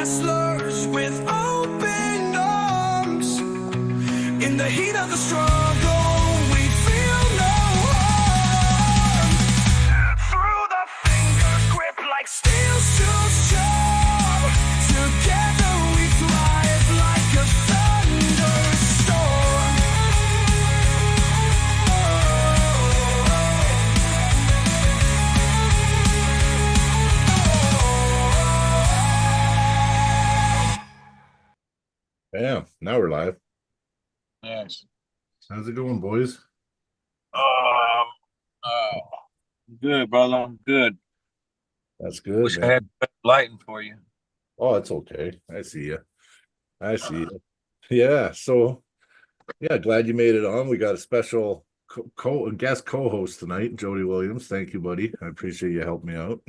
wrestlers with open arms. In the heat of the struggle, we feel no harm. Through the fingers grip like steel so sharp. Together we thrive like a thunderstorm. Yeah, now we're live. Nice. How's it going, boys? Um, uh, good, brother. I'm good. That's good, Wish I man. had better lighting for you. Oh, it's okay. I see you. I see you. Yeah, so yeah, glad you made it on. We got a special guest co-host tonight, Jody Williams. Thank you, buddy. I appreciate you helping me out.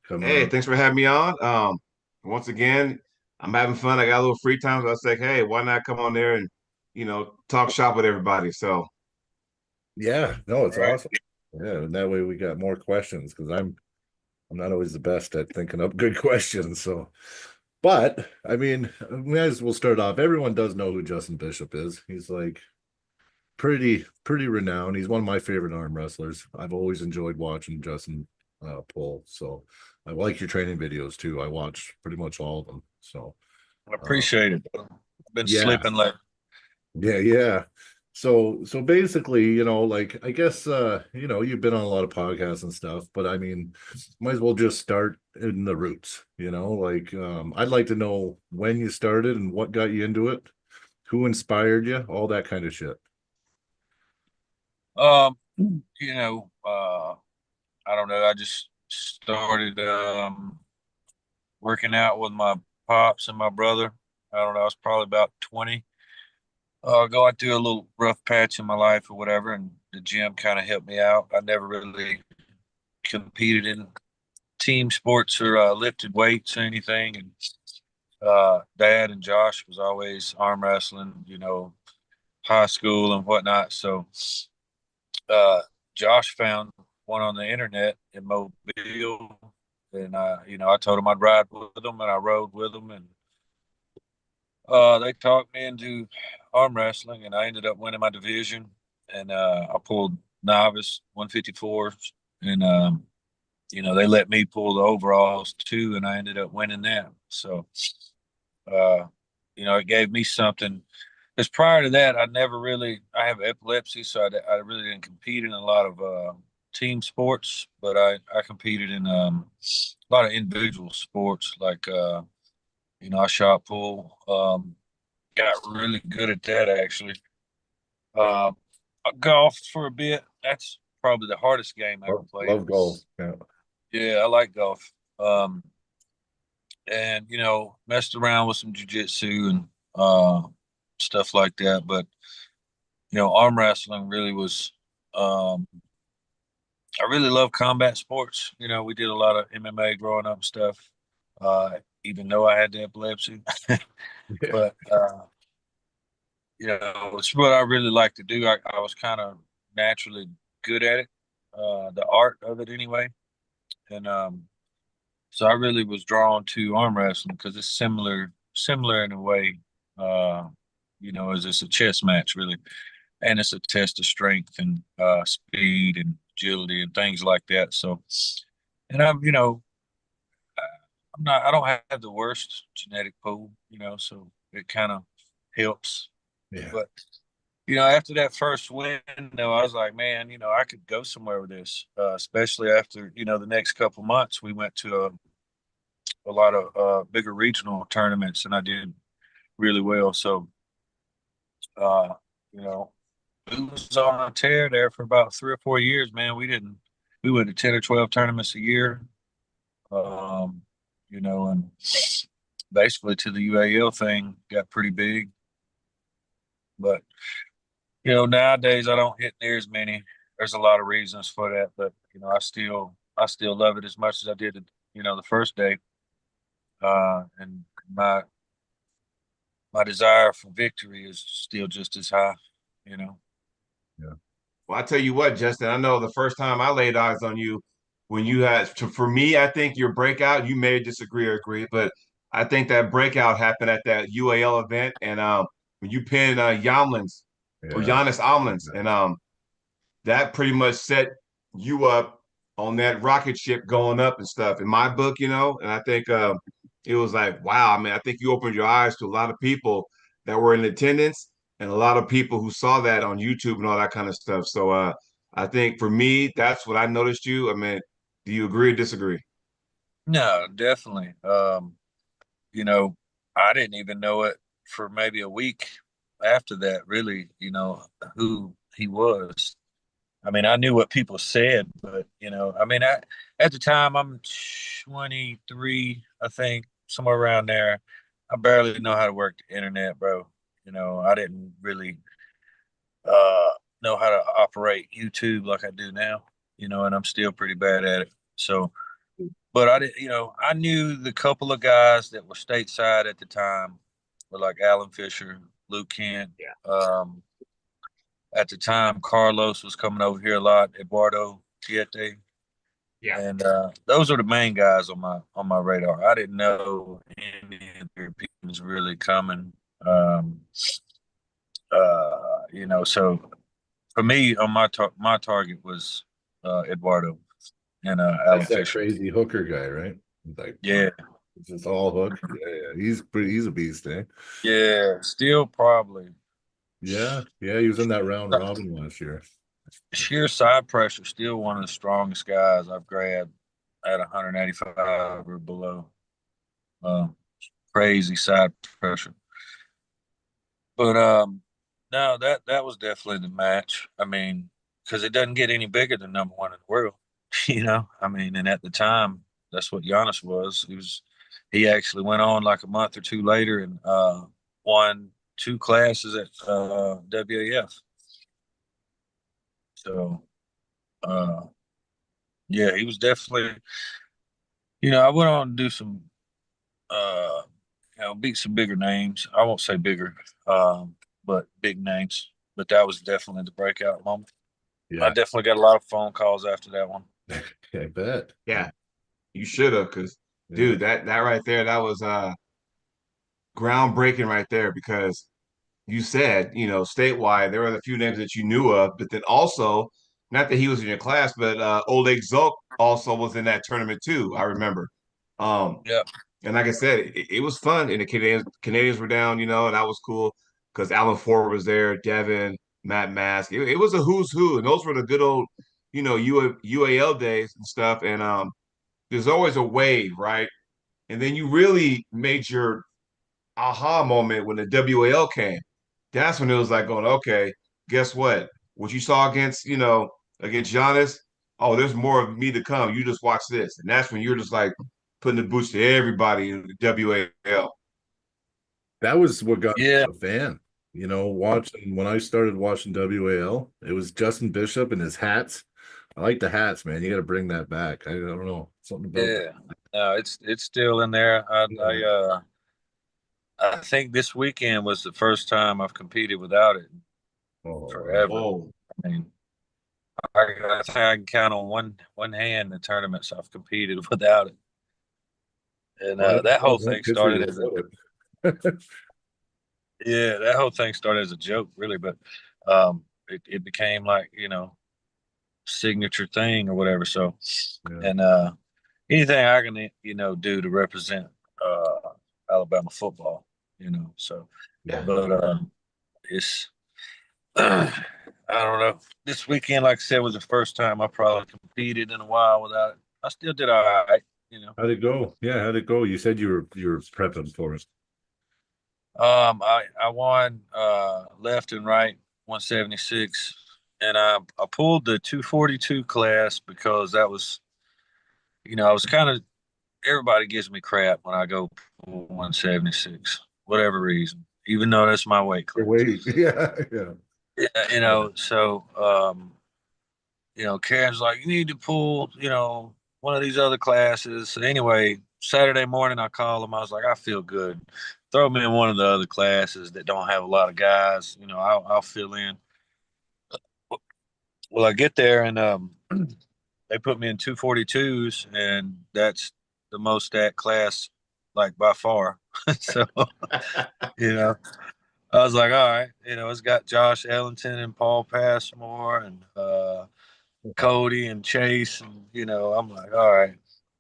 Coming Hey, on. thanks for having me on. Once again, I'm having fun. I got a little free time, so I was like, hey, why not come on there and talk shop with everybody? So Yeah, no, it's All right. awesome. Yeah, and that way we got more questions because I'm not always the best at thinking up good questions. So, but I mean, we might as well start off. Everyone does know who Justin Bishop is. He's like pretty renowned. He's one of my favorite arm wrestlers. I've always enjoyed watching Justin pull. So I like your training videos too. I watch pretty much all of them. So I uh, appreciate it. I've been yeah, sleeping late. yeah. So basically, like I guess you've been on a lot of podcasts and stuff, but I mean, might as well just start in the roots, like I'd like to know when you started and what got you into it, who inspired you, all that kind of shit. Um, I don't know. I just started working out with my pops and my brother. I don't know. I was probably about 20. Going through a little rough patch in my life or whatever, and the gym kind of helped me out. I never really competed in team sports or lifted weights or anything. And Dad and Josh was always arm wrestling, high school and whatnot. So uh, Josh found one on the internet in Mobile, and I told him I'd ride with him, and I rode with him, and they talked me into arm wrestling, and I ended up winning my division, and I pulled novice 154, and they let me pull the overalls too, and I ended up winning that. So, uh, it gave me something. Because prior to that, I have epilepsy, so I really didn't compete in a lot of team sports, but I competed in a lot of individual sports, like, I shot pull, got really good at that actually. Uh, I golfed for a bit. That's probably the hardest game I ever played. Love golf. Yeah. Yeah, I like golf. Um, and messed around with some jujitsu and stuff like that. But arm wrestling really was. Um, I really love combat sports. We did a lot of MMA growing up and stuff. Even though I had the epilepsy, Yeah. but it's what I really like to do. I was kind of naturally good at it, the art of it anyway, and so I really was drawn to arm wrestling because it's similar in a way, as it's a chess match really, and it's a test of strength and speed and agility and things like that. So, and I don't have the worst genetic pool, so it kind of helps. Yeah. But after that first win, though, I was like, man, I could go somewhere with this. Especially after the next couple months, we went to a lot of bigger regional tournaments, and I did really well. So, uh, you know, we was on a tear there for about 3 or 4 years, man. We went to 10 or 12 tournaments a year. Um, and basically to the UAL thing got pretty big. But nowadays I don't hit near as many. There's a lot of reasons for that, but I still love it as much as I did, the first day. And my desire for victory is still just as high, you know. Yeah. well, I tell you what, Justin, I know the first time I laid eyes on you when you had for me, I think your breakout, you may disagree or agree, but I think that breakout happened at that UAL event, and when you pinned Yamlins or Yeah. Giannis Almans, and that pretty much set you up on that rocket ship going up and stuff. In my book, and I think it was like, wow. I mean, I think you opened your eyes to a lot of people that were in attendance and a lot of people who saw that on YouTube and all that kind of stuff. So I think for me, that's what I noticed you. I mean, do you agree or disagree? No, definitely. You know, I didn't even know it for maybe a week after that, really, who he was. I mean, I knew what people said, but I mean, at the time I'm 23, I think, somewhere around there. I barely know how to work the internet, bro. I didn't really uh know how to operate YouTube like I do now, and I'm still pretty bad at it. So, but I did, I knew the couple of guys that were stateside at the time were like Alan Fisher, Luke Kent. Yeah. At the time, Carlos was coming over here a lot, Eduardo Tiete, Yeah. and those are the main guys on my radar. I didn't know any of the people was really coming. Um, so for me, on my target was Eduardo and Alan That's that Fisher. crazy hooker guy, right? Like, Yeah, it's just all hook. Yeah, yeah. He's a beast, eh? yeah, still probably Yeah, yeah. He was in that round robin last year. sheer side pressure. Still one of the strongest guys I've grabbed at 185 or below. Um, Crazy side pressure. But no, that was definitely the match. I mean, because it doesn't get any bigger than number one in the world. I mean, and at the time, that's what Giannis was. He actually went on like a month or two later and won two classes at WAF. So uh, yeah, he was definitely. I went on to do some uh, beat some bigger names. I won't say bigger, but big names. But that was definitely the breakout moment. I Yeah, definitely got a lot of phone calls after that one. I bet. Yeah. You should have, because Yeah, dude, that right there, that was groundbreaking right there because you said, statewide, there were a few names that you knew of, but then also, not that he was in your class, but Oleg Zulk also was in that tournament too, I remember. Um, Yeah, and like I said, it was fun, and the Canadians were down, and that was cool because Alan Ford was there, Devin, Matt Mask. It was a who's who, and those were the good old, UAL days and stuff. And there's always a wave, right? And then you really made your aha moment when the WAL came. That's when it was like going, okay, guess what? What you saw against Giannis, oh, there's more of me to come. You just watch this. And that's when you're just like putting the boots to everybody in the WAL. that was what got yeah, me a fan. Watching when I started watching WAL, it was Justin Bishop and his hats. I like the hats, man. You got to bring that back. I don't know something about that. yeah. No, it's still in there. Yeah. I think this weekend was the first time I've competed without it in Oh, wow. forever. Oh, I mean, I think I can count on one hand the tournaments I've competed without it. And Well, that I whole don't thing picture started you as a without it. yeah, that whole thing started as a joke, really, but it became like signature thing or whatever. So, Yeah, and anything I can do to represent Alabama football, so, yeah. but it's I don't know. This weekend, like I said, was the first time I probably competed in a while without it. I still did all right. How'd it go? Yeah, how'd it go? You said you were prepping for it. I won left and right 176, and I pulled the 242 class because that was I was kind of everybody gives me crap when I go pull 176, whatever reason, even though that's my weight Your class. weight. Yeah, yeah. Yeah, Yeah. so Karen's like, you need to pull, one of these other classes. So anyway, Saturday morning I called him. I was like, I feel good. Throw me in one of the other classes that don't have a lot of guys. I'll fill in. Well, I get there and they put me in 242s, and that's the most that class like by far. So, you know, I was like, all right, it's got Josh Ellington and Paul Passmore and Cody and Chase, and I'm like, all right,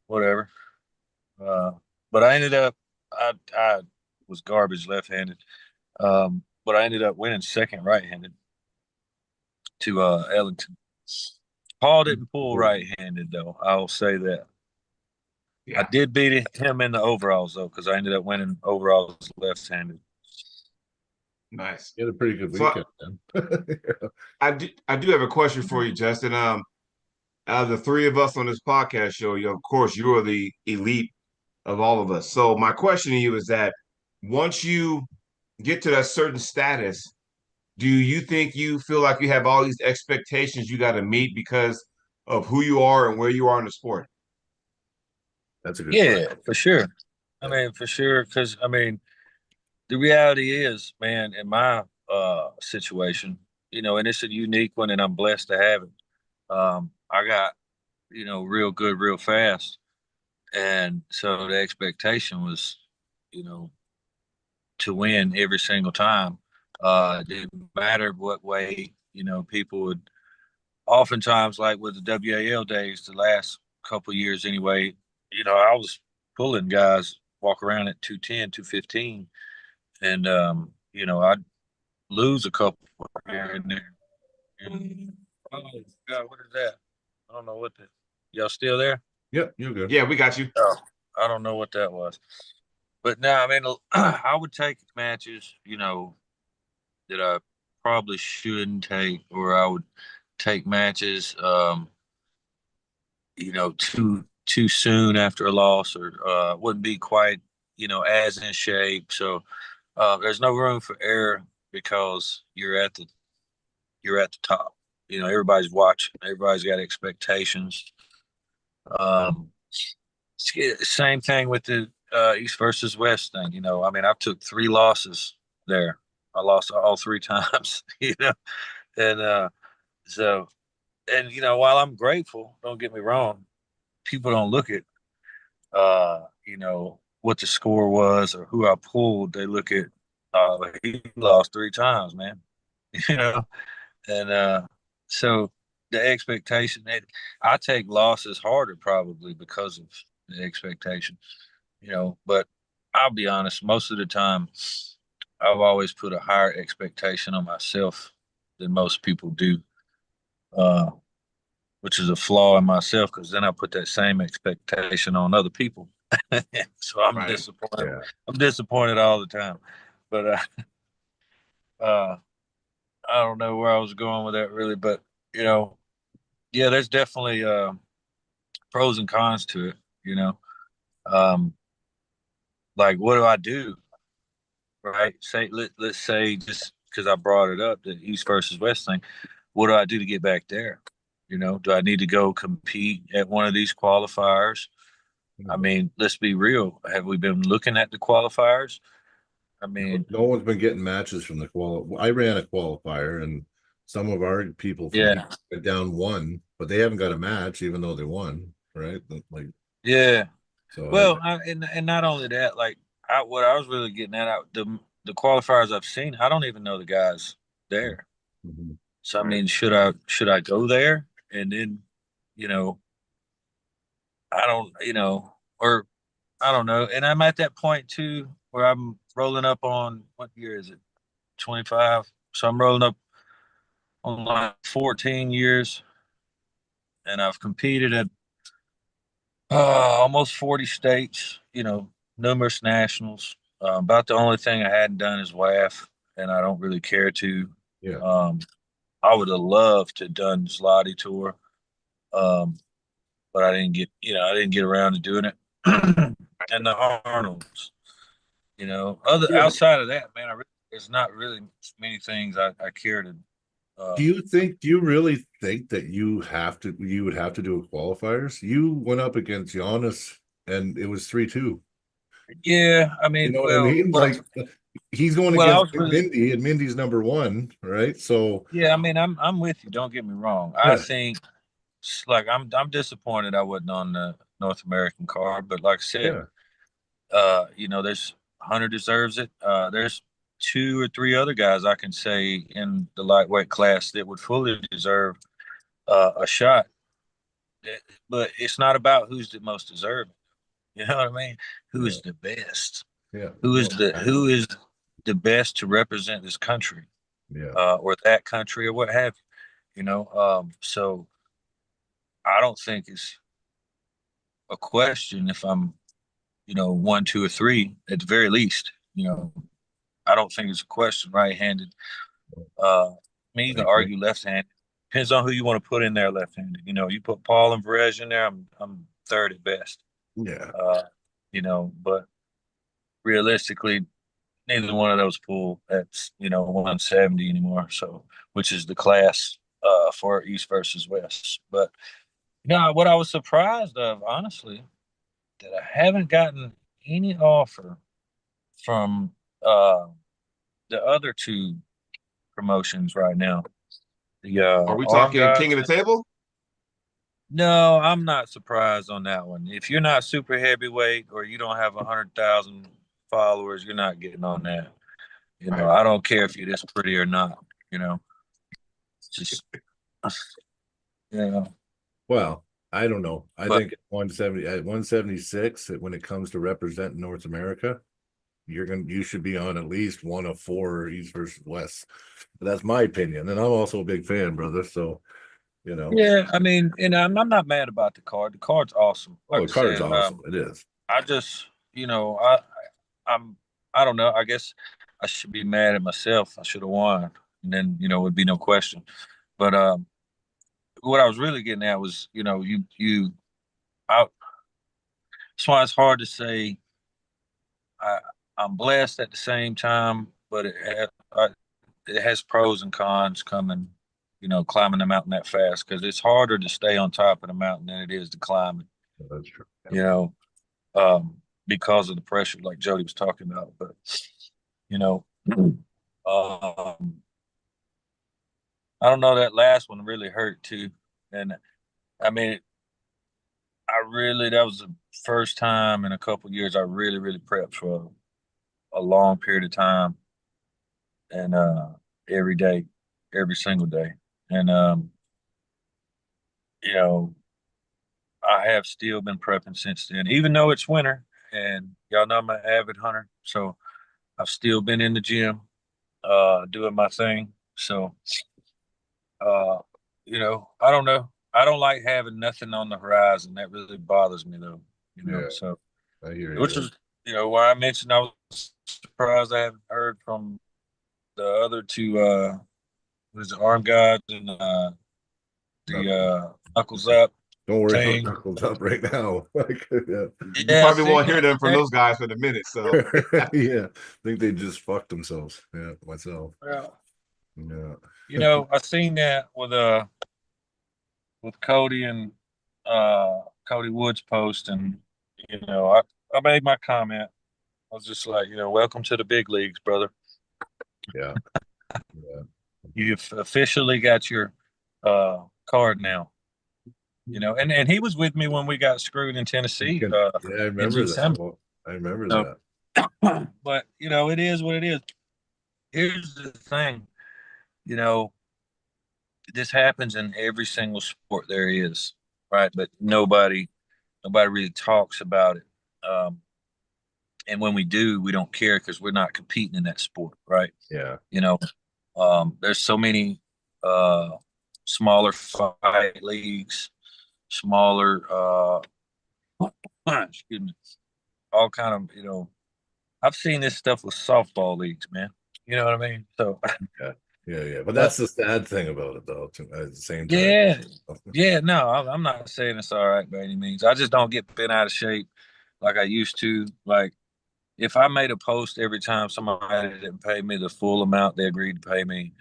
whatever. Uh, but I ended up, I was garbage left-handed, but I ended up winning second right-handed to Ellington. Paul didn't pull right-handed though. I will say that. I Yeah. did beat him in the overalls though, because I ended up winning overalls left-handed. Nice. You had a pretty good So weekend then. I do have a question for you, Justin. Out of the three of us on this podcast show, of course, you are the elite of all of us. So my question to you is that once you get to that certain status, do you think you feel like you have all these expectations you got to meet because of who you are and where you are in the sport? That's a good question. Yeah, for sure. I Yeah. mean, for sure, because the reality is, man, in my situation, and it's a unique one, and I'm blessed to have it. I got, real good, real fast, and so the expectation was, you know, to win every single time. It didn't matter what way, people would. Oftentimes, like with the WAL days, the last couple of years anyway, I was pulling guys walk around at 210, 215, and I'd lose a couple here and there. And, oh God, what is that? I don't know what the y'all still there? Yep, you're good. Yeah, we got you. Oh, I don't know what that was. But no, I mean, I would take matches, that I probably shouldn't take, or I would take matches, too soon after a loss, or wouldn't be quite, as in shape. So there's no room for error because you're at the top. Everybody's watching. Everybody's got expectations. Um, Same thing with the East versus West thing. I took three losses there. I lost all three times. And so, and while I'm grateful, don't get me wrong, people don't look at what the score was or who I pulled. They look at he lost three times, man. You know, and so the expectation that I take losses harder probably because of the expectation, but I'll be honest, most of the time I've always put a higher expectation on myself than most people do, uh, which is a flaw in myself because then I put that same expectation on other people. So I'm Right. disappointed. Yeah. I'm disappointed all the time. But uh, I don't know where I was going with that really, but you know, yeah, there's definitely pros and cons to it. You know, um, like what do I do? Right? Let's say just because I brought it up, the East versus West thing. What do I do to get back there? Do I need to go compete at one of these qualifiers? I mean, let's be real. Have we been looking at the qualifiers? I mean, No one's been getting matches from the I ran a qualifier, and some of our people from yeah, went down one, but they haven't got a match, even though they won, right? Like, yeah. so Well, and not only that, like what I was really getting at, the qualifiers I've seen, I don't even know the guys there. Mhm. So I Right. mean, should I go there and then, you know, I don't, or I don't know. And I'm at that point too where I'm rolling up on what year is it? 25. So I'm rolling up on like 14 years, and I've competed at almost 40 states, numerous nationals. About the only thing I hadn't done is WAF, and I don't really care to. Yeah. Um, I would have loved to have done Zloty tour, um, but I didn't get around to doing it. And the Arnolds, other Yeah. outside of that, man, there's not really many things I care to. Do you really think that you would have to do a qualifiers? You went up against Giannis and it was 3-2. Yeah, I You mean, know what I mean? Like, he's going well, I against was really, Mindy, and Mindy's number one, right? So yeah, I mean, I'm with you. Don't get me wrong. I yeah, think, like, I'm disappointed I wasn't on the North American card, but like I said, yeah. There's Hunter deserves it. There's two or three other guys I can say in the lightweight class that would fully deserve a shot. But it's not about who's the most deserving. You know what I mean? Who Yeah. is the best? Yeah. Who is the best to represent this country, Yeah. or that country or what have you? So I don't think it's a question if I'm, one, two, or three at the very least. I don't think it's a question right-handed. I mean, you I can agree. argue left-handed. Depends on who you want to put in there left-handed. You put Paul and Perez in there, I'm third at best. Yeah. But realistically, neither one of those pull at 170 anymore. So, which is the class for East versus West. But what I was surprised of, honestly, that I haven't gotten any offer from the other two promotions right now. The Are we Arm talking king Gods. of the table? No, I'm not surprised on that one. If you're not super heavyweight or you don't have 100,000 followers, you're not getting on that. Right. I don't care if you're this pretty or not. It's just yeah. Well, I don't know. I But think at 170 at 176, when it comes to representing North America, you should be on at least one of four East versus West. That's my opinion, and I'm also a big fan, brother. So yeah, I mean, and I'm not mad about the card. The card's awesome. oh, Like I the card's said, awesome. It is. I just, I'm, I don't know. I guess I should be mad at myself. I should have won, and then it would be no question. But what I was really getting at was, I. That's why it's hard to say. I, I'm blessed at the same time, but it has pros and cons coming. Climbing the mountain that fast because it's harder to stay on top of the mountain than it is to climb it. That's true. You know, because of the pressure, like Jody was talking about. But you know, I don't know. That last one really hurt too, and I mean, that was the first time in a couple years I really, really prepped for a long period of time, and every day, every single day, and you know, I have still been prepping since then, even though it's winter, and y'all know I'm an avid hunter, so I've still been in the gym, doing my thing. So, uh, I don't know. I don't like having nothing on the horizon. That really bothers me, though. Yeah, So I hear you. which is, why I mentioned I was surprised I haven't heard from the other two. What is it, Arm Gods and the Knuckles Up Don't worry about thing. knuckles up right now. Like, yeah. You Yeah, I probably seen won't hear that them from today. those guys in a minute. So Yeah, I think they just fucked themselves. Yeah, myself. Well, Yeah, I seen that with Cody and Cody Woods post, and I made my comment. I was just like, welcome to the big leagues, brother. yeah, yeah. You've officially got your card now. And he was with me when we got screwed in Tennessee Yeah, I in remember that. December. Well, I remember So, that. but it is what it is. Here's the thing, you know, this happens in every single sport there is, right? But nobody really talks about it. And when we do, we don't care because we're not competing in that sport, right? Yeah, You know, there's so many uh, smaller fight leagues, smaller, excuse me, all kind of, I've seen this stuff with softball leagues, man. You know what I mean? So, yeah, yeah. But but that's the sad thing about it, though. At the same time, yeah, yeah, no, I'm not saying it's all right by any means. I just don't get bent out of shape like I used to. Like, if I made a post every time somebody didn't pay me the full amount they agreed to pay me,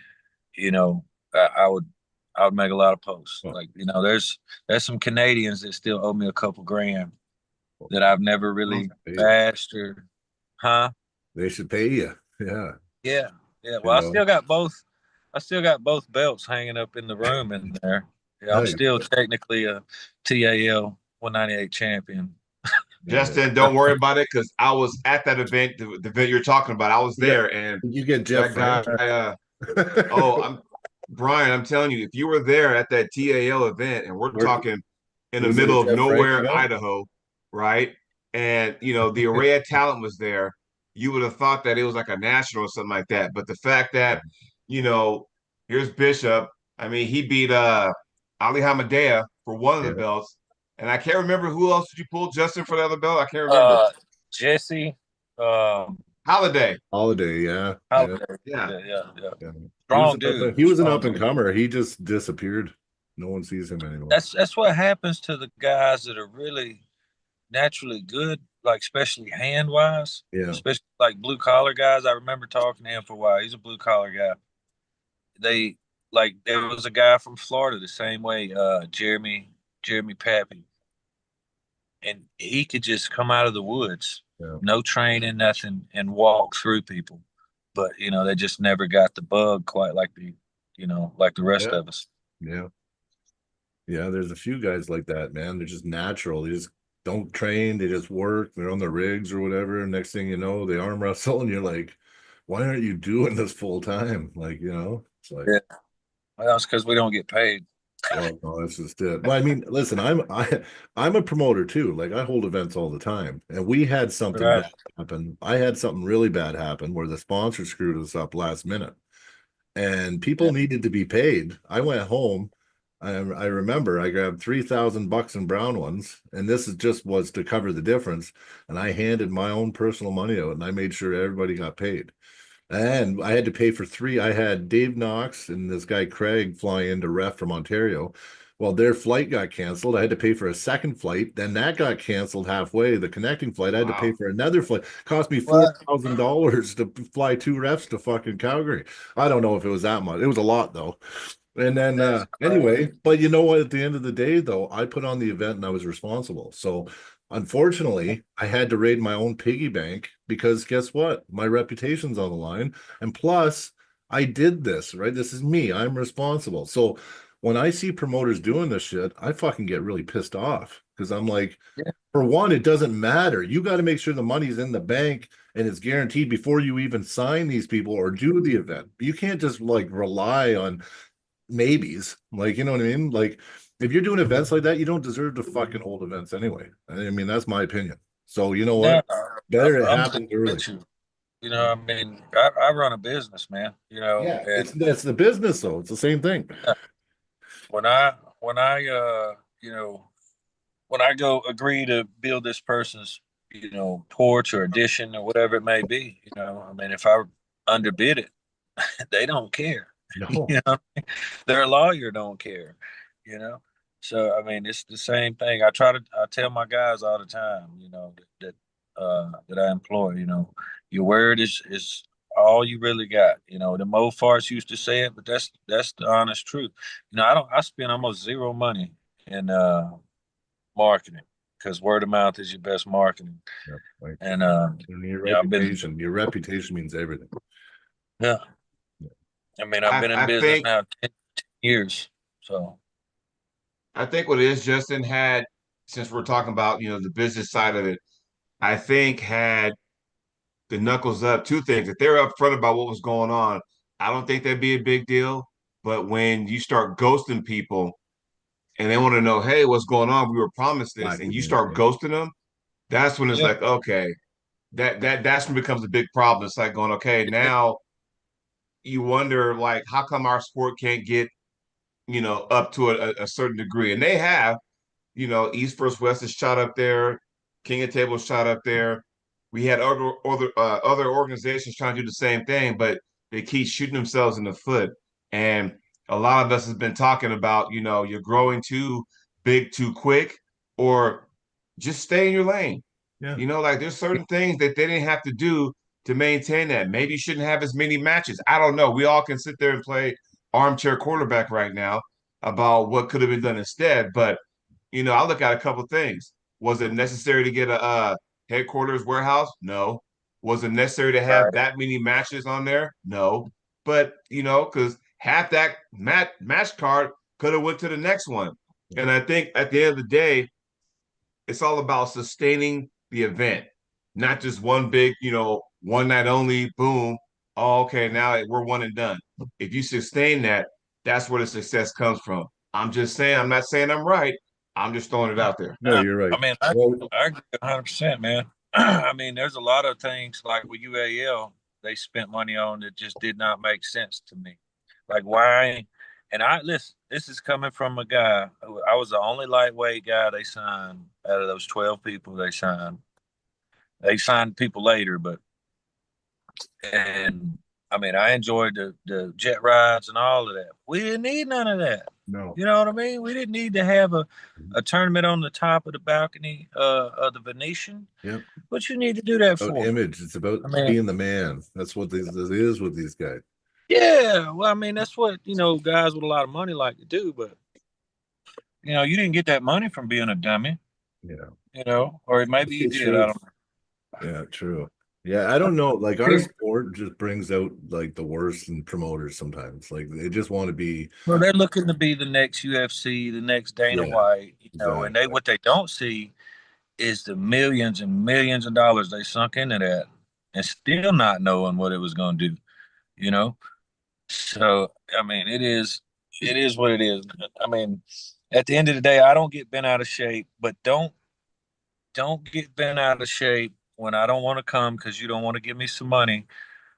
you know, I would make a lot of posts. Well, Like, there's some Canadians that still owe me a couple grand that I've never really bashed or, huh? they should pay you. Yeah, Yeah, yeah. you Well, know. I still got both belts hanging up in the room in there. Yeah, I'm Nice. still technically a TAL 198 champion. Justin, don't worry about it because I was at that event, the event you're talking about. I was Yeah. there, and You get Jeff that guy. Frank. Oh, I'm Brian. I'm telling you, if you were there at that TAL event, and we're talking in the Was it a middle of Jeff Frank nowhere, event? Idaho, right? And the array of talent was there. You would have thought that it was like a national or something like that. But the fact that, you know, here's Bishop. I mean, he beat Ali Hamadea for one of the Yeah. belts. And I can't remember who else did you pull, Justin, for the other belt. I can't remember. Jesse, um, Holiday. Holiday, yeah. Holiday. Yeah. Yeah. Strong dude. He was an Strong up and dude. comer. He just disappeared. No one sees him anymore. That's what happens to the guys that are really naturally good, like especially hand wise, Yeah. especially like blue collar guys. I remember talking to him for a while. He's a blue collar guy. They like there was a guy from Florida the same way, Jeremy Pappy, and he could just come out of the woods, Yeah. no training, nothing, and walk through people. But they just never got the bug quite like like the rest Yeah. of us. Yeah. Yeah. There's a few guys like that, man. They're just natural. They just don't train. They just work. They're on the rigs or whatever. And next thing you know, they arm wrestle, and you're like, why aren't you doing this full time? Like, it's like, Yeah, well, that's because we don't get paid. well, no, that's just it. Well, I mean, listen, I'm a promoter too. Like I hold events all the time, and we had something Right. bad happen. I had something really bad happen where the sponsor screwed us up last minute, and people Yeah. needed to be paid. I went home. I remember I grabbed $3,000 in brown ones, and this is just was to cover the difference. And I handed my own personal money out, and I made sure everybody got paid. And I had to pay for three. I had Dave Knox and this guy Craig fly in to ref from Ontario. Well, their flight got canceled. I had to pay for a second flight. Then that got canceled halfway. The connecting flight, I had to pay Wow. for another flight. Cost me What? $4,000 to fly two refs to fucking Calgary. I don't know if it was that much. It was a lot though. And then That's anyway, crazy. but you know what? At the end of the day, though, I put on the event and I was responsible. So unfortunately, I had to raid my own piggy bank because guess what? My reputation's on the line. And plus, I did this, right? This is me. I'm responsible. So when I see promoters doing this shit, I fucking get really pissed off because I'm like, Yeah. for one, it doesn't matter. You got to make sure the money's in the bank and it's guaranteed before you even sign these people or do the event. You can't just like rely on maybes. Like, you know what I mean? Like, if you're doing events like that, you don't deserve to fucking hold events anyway. I mean, that's my opinion. So, you know No, what? Better it I'm happens early. with you. I mean, I run a business, man. Yeah, And it's the business though. It's the same thing. when I go agree to build this person's porch or addition or whatever it may be, I mean, if I underbid it, they don't care. No. Their lawyer don't care. You know, so I mean, it's the same thing. I tell my guys all the time, that I employ. Your word is all you really got. The Mo Farts used to say it, but that's the honest truth. I spend almost zero money in marketing because word of mouth is your best marketing. Yeah, like, And your reputation means everything. yeah. I mean, I've been in I business think now 10 years, so I think what it is, Justin had, since we're talking about, the business side of it, I think had the knuckles up, two things. If they're upfront about what was going on, I don't think that'd be a big deal. But when you start ghosting people and they want to know, hey, what's going on? We were promised this, Black and you start communication. ghosting them, that's when it's yeah, like, okay, that's when it becomes a big problem. It's like going, okay, now you wonder like how come our sport can't get, up to a certain degree. And they have, East versus West is shot up there, King of Table shot up there. We had other organizations trying to do the same thing, but they keep shooting themselves in the foot. And a lot of us has been talking about, you're growing too big too quick, or just stay in your lane. Yeah. Like there's certain things that they didn't have to do to maintain that. Maybe you shouldn't have as many matches. I don't know. We all can sit there and play armchair quarterback right now about what could have been done instead. But I look at a couple things. Was it necessary to get a headquarters warehouse? No. Was it necessary to have right, that many matches on there? No. But because half that match card could have went to the next one. And I think at the end of the day, it's all about sustaining the event, not just one big, one night only, boom. Oh, okay, now we're one and done. If you sustain that, that's where the success comes from. I'm just saying, I'm not saying I'm right. I'm just throwing it out there. No, you're I right. mean, Well, I agree 100%, man. I mean, there's a lot of things like with UAL they spent money on that just did not make sense to me. Like why? And I listen. This is coming from a guy. I was the only lightweight guy they signed out of those 12 people they signed. They signed people later, but and I mean, I enjoyed the jet rides and all of that. We didn't need none of that. no. You know what I mean? We didn't need to have a tournament on the top of the balcony of the Venetian. Yep. What you need to do that About for? image. It's about I mean, being the man. That's what this is with these guys. yeah. Well, I mean, that's what guys with a lot of money like to do. But you didn't get that money from being a dummy. Yeah. Or maybe you It's did. I true. don't know. Yeah, true. Yeah, I don't know. Like our sport just brings out like the worst in promoters sometimes. Like they just want to be, Well, they're looking to be the next UFC, the next Dana yeah, White. And exactly. what they don't see is the millions and millions of dollars they sunk into that and still not knowing what it was going to do, you know? So, I mean, it is what it is. I mean, at the end of the day, I don't get bent out of shape, but don't get bent out of shape when I don't want to come because you don't want to give me some money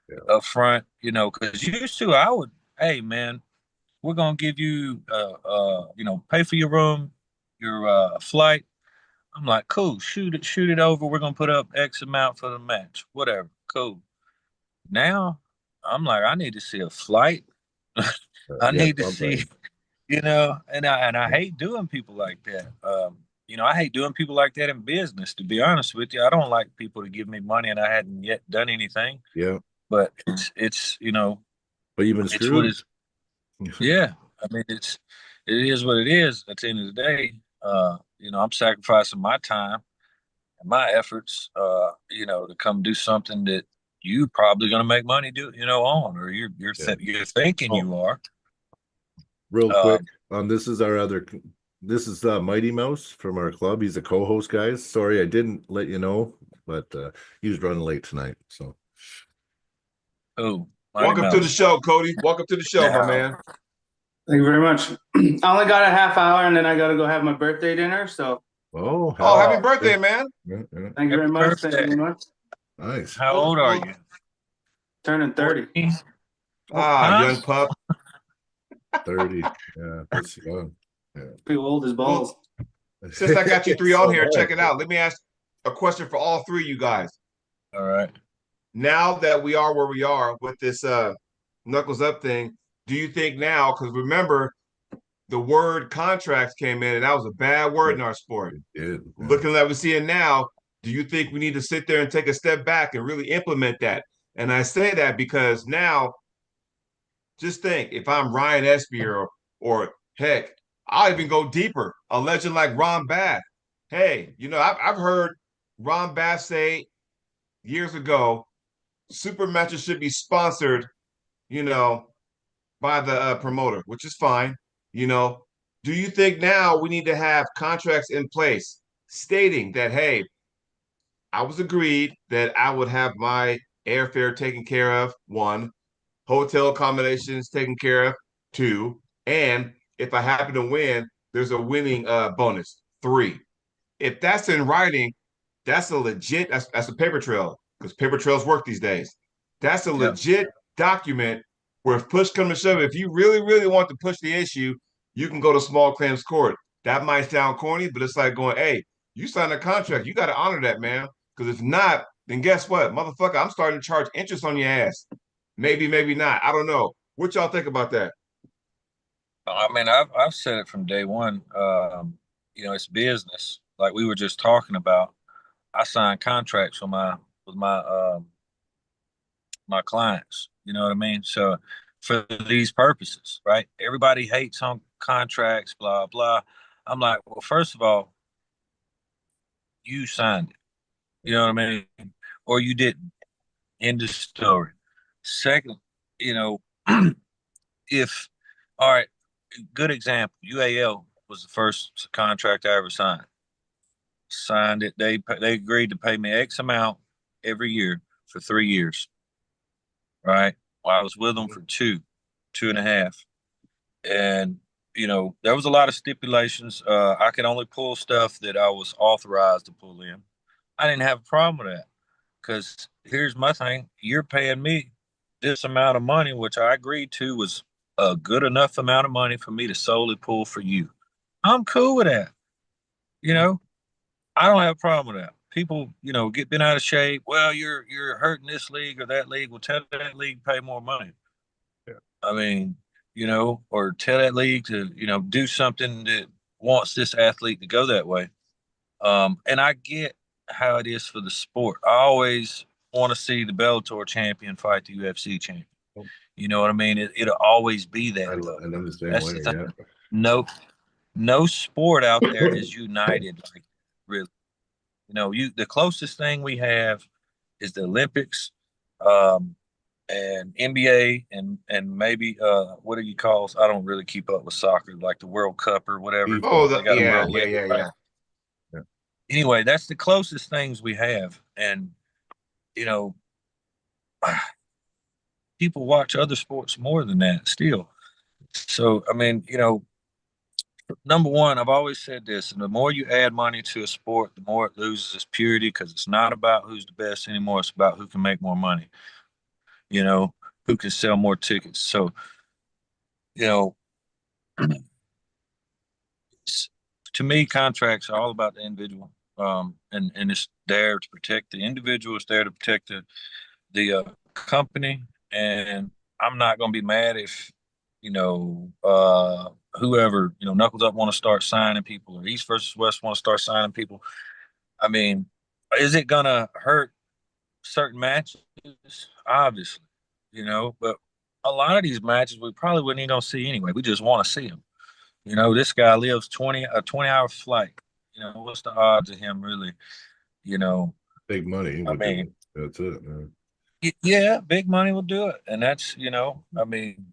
Yeah. up front, because used to I would, hey man, we're gonna give you pay for your room, your flight. I'm like, cool, shoot it over. We're gonna put up X amount for the match. Whatever. Cool. Now I'm like, I need to see a flight. I Yeah, need to see, something. and I hate doing people like that. I hate doing people like that in business, to be honest with you. I don't like people to give me money and I hadn't yet done anything. Yeah. But it's But you've been it's what screwed. it's yeah. I mean it is what it is at the end of the day. I'm sacrificing my time and my efforts, to come do something that you probably going to make money on, or Yeah. you're thinking Oh, you are. real quick. Um, This is our other. This is Mighty Mouse from our club. He's a co-host, guys. Sorry, I didn't let you know, but he was running late tonight. So oh, Mighty Welcome to the Mouse. show, Cody. Welcome to the show, my Now, man. Thank you very much. I only got a half hour and then I got to go have my birthday dinner. So oh, Oh, happy oh, birthday, man. yeah, yeah. thank you happy very much. Thank you birthday. very much. Nice. How Well, old are well, you? Turning 30. 14? Huh? young pup. 30. Yeah, that's young. Yeah. Pretty old as balls. Well, since I got you three on So here, check nice. it out. Let me ask a question for all three of you guys. All right. Now that we are where we are with this knuckles up thing, do you think now, because remember, the word contracts came in, and that was a bad word in our sport. It did. Yeah. Looking like we see it now, do you think we need to sit there and take a step back and really implement that? And I say that because now, just think, if I'm Ryan Espy or heck, I'll even go deeper. A legend like Ron Bass. Hey, I've heard Ron Bass say years ago, super matches should be sponsored, you know, by the promoter, which is fine. You know, do you think now we need to have contracts in place stating that, hey, I was agreed that I would have my airfare taken care of, one, hotel accommodations taken care of, two, and if I happen to win, there's a winning bonus, three. If that's in writing, that's a paper trail because paper trails work these days. That's a Yep. legit document where if push comes to shove, if you really, really want to push the issue, you can go to small claims court. That might sound corny, but it's like going, hey, you signed a contract. You got to honor that, man. Because if not, then guess what? Motherfucker, I'm starting to charge interest on your ass. Maybe, maybe not. I don't know. What y'all think about that? I mean, I've said it from day one. It's business. Like we were just talking about. I sign contracts with my clients. You know what I mean? So for these purposes, right? Everybody hates on contracts, blah blah. I'm like, well, first of all, you signed it. You know what I mean? Or you didn't. End of story. Second, you know, if all right, good example. UAL was the first contract I ever signed. signed it. They agreed to pay me X amount every year for 3 years. Right. Well, I was with them for 2.5, and there was a lot of stipulations. I could only pull stuff that I was authorized to pull in. I didn't have a problem with that because here's my thing: you're paying me this amount of money, which I agreed to was a good enough amount of money for me to solely pull for you. I'm cool with that. You know, I don't have a problem with that. People, get bent out of shape. Well, you're hurting this league or that league. Well, tell that league to pay more money. Yeah. I mean, or tell that league to, do something that wants this athlete to go that way. And I get how it is for the sport. I always want to see the Bellator champion fight the UFC champion. You know what I mean? It'll always be that, though. And I'm the same That's way. the thing. Yeah. No sport out there is united like really. The closest thing we have is the Olympics, and NBA, and maybe what do you call? I don't really keep up with soccer, like the World Cup or whatever. Oh, They got a yeah, World yeah, League, yeah, right? Yeah. Anyway, that's the closest things we have, and you know, people watch other sports more than that still. So, I mean, number one, I've always said this, and the more you add money to a sport, the more it loses its purity because it's not about who's the best anymore. It's about who can make more money, who can sell more tickets. So, you know, to me, contracts are all about the individual. And it's there to protect the individual. It's there to protect the company. And I'm not going to be mad if, whoever, Knuckles Up want to start signing people or East versus West want to start signing people. I mean, is it going to hurt certain matches? Obviously, but a lot of these matches we probably wouldn't even see anyway. We just want to see them. This guy lives a 20-hour flight. What's the odds of him really, you know, Big money. I mean, That's it, man. Yeah, big money will do it. And that's, I mean,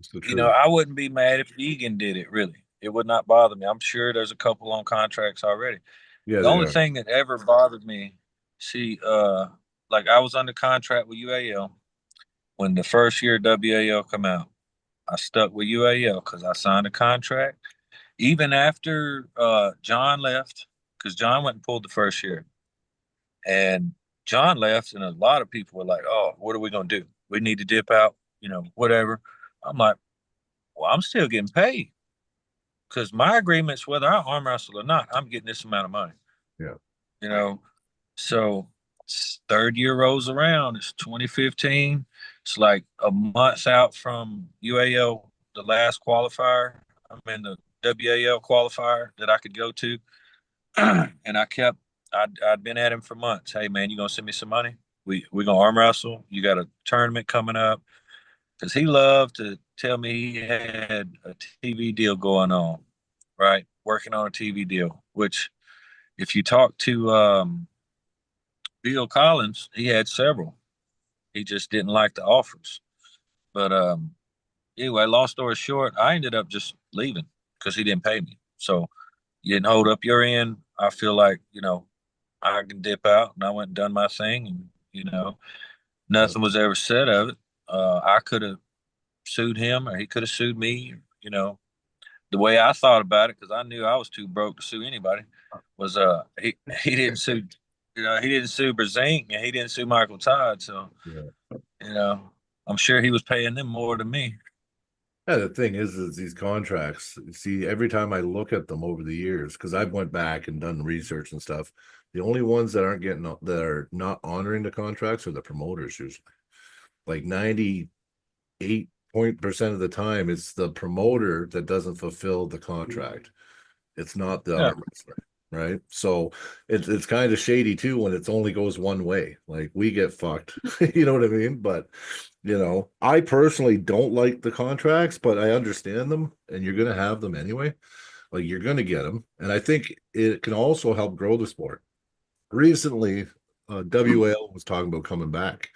It's the truth. I wouldn't be mad if Egan did it, really. It would not bother me. I'm sure there's a couple on contracts already. Yeah, The only thing that ever bothered me, see, like I was under contract with UAL when the first year WAL come out. I stuck with UAL because I signed a contract. Even after John left, because John went and pulled the first year. And John left, and a lot of people were like, oh, what are we going to do? We need to dip out, whatever. I'm like, well, I'm still getting paid because my agreements, whether I arm wrestle or not, I'm getting this amount of money. Yeah. So third year rolls around. It's 2015. It's like a month out from UAL, the last qualifier. I'm in the WAL qualifier that I could go to. And I'd been at him for months. Hey man, you gonna send me some money? We're gonna arm wrestle. You got a tournament coming up. Because he loved to tell me he had a TV deal going on, right? Working on a TV deal, which if you talk to Bill Collins, he had several. He just didn't like the offers. But anyway, long story short, I ended up just leaving because he didn't pay me. So you didn't hold up your end. I feel like, I can dip out, and I went and done my thing, and, nothing was ever said of it. I could have sued him or he could have sued me, the way I thought about it, because I knew I was too broke to sue anybody, was he didn't sue, he didn't sue Brzink and he didn't sue Michael Todd. So, I'm sure he was paying them more than me. Yeah, the thing is these contracts, see, every time I look at them over the years, because I've went back and done research and stuff, the only ones that are not honoring the contracts are the promoters usually. Like 98% of the time, it's the promoter that doesn't fulfill the contract. It's not the arm wrestler, right? So it's kind of shady too when it only goes one way. Like we get fucked, you know what I mean? But I personally don't like the contracts, but I understand them, and you're gonna have them anyway. Like you're gonna get them, and I think it can also help grow the sport. Recently, WL was talking about coming back.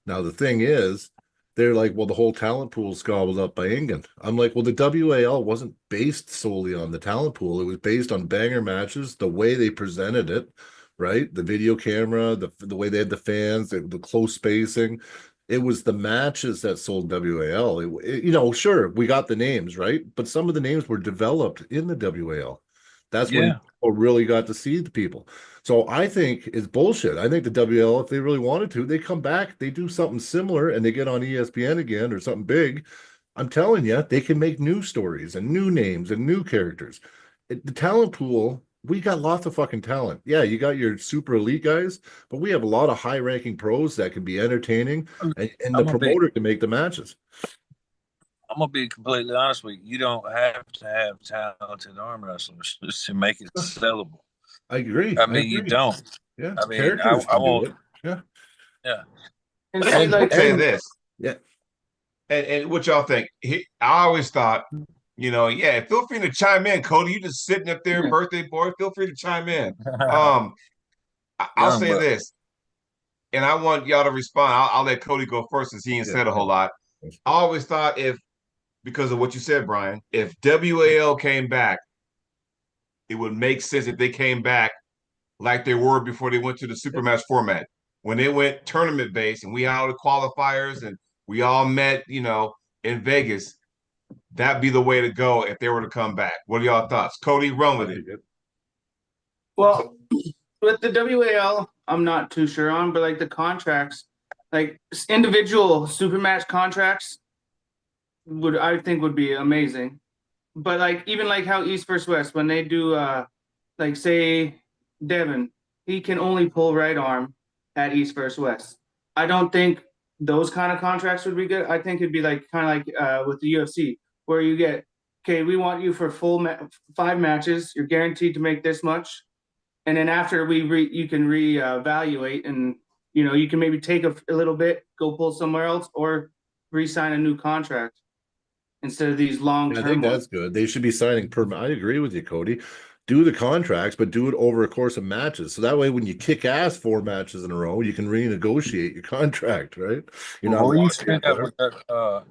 Now the thing is, they're like, well, the whole talent pool is gobbled up by Ingen. I'm like, well, the WAL wasn't based solely on the talent pool. It was based on banger matches, the way they presented it, right? The video camera, the way they had the fans, the close spacing. It was the matches that sold WAL. Sure, we got the names, right? But some of the names were developed in the WAL. That's when Yeah. people really got to see the people. So I think it's bullshit. I think the WL, if they really wanted to, they come back, they do something similar, and they get on ESPN again or something big. I'm telling you, they can make new stories and new names and new characters. The talent pool, we got lots of fucking talent. Yeah, you got your super elite guys, but we have a lot of high-ranking pros that can be entertaining, and the I'm gonna be promoter can make the matches. I'm gonna be completely honest with you. You don't have to have talented arm wrestlers just to make it sellable. I agree. I I mean, you agree. don't. Yeah, I mean, characters I can do won't. it. Yeah, Yeah. And And see, I'll like, say this, yeah. and what y'all think? I always thought, yeah, feel free to chime in, Cody. You just sitting up there, yeah. birthday boy. Feel free to chime in. Um, I'll Young say buck. this, and I want y'all to respond. I'll let Cody go first since he ain't Yeah. said a whole lot. I always thought because of what you said, Brian, if WAL came back, it would make sense if they came back like they were before they went to the Supermatch format. When they went tournament based and we had all the qualifiers and we all met, in Vegas, that'd be the way to go if they were to come back. What are y'all thoughts? Cody, run with it. Well, with the WAL, I'm not too sure on, but like the contracts, like individual super match contracts I think would be amazing. But like even like how East versus West, when they do like say Devin, he can only pull right arm at East versus West. I don't think those kind of contracts would be good. I think it'd be like kind of like with the UFC, where you get, okay, we want you for 5 matches. You're guaranteed to make this much, and then after you can reevaluate, and you can maybe take a little bit, go pull somewhere else, or re-sign a new contract instead of these I long-term think ones. that's good. They should be signing I agree with you, Cody. Do the contracts, but do it over a course of matches. So that way, when you kick ass 4 matches in a row, you can renegotiate your contract, right? You're not Well, we used locked to do in that there. with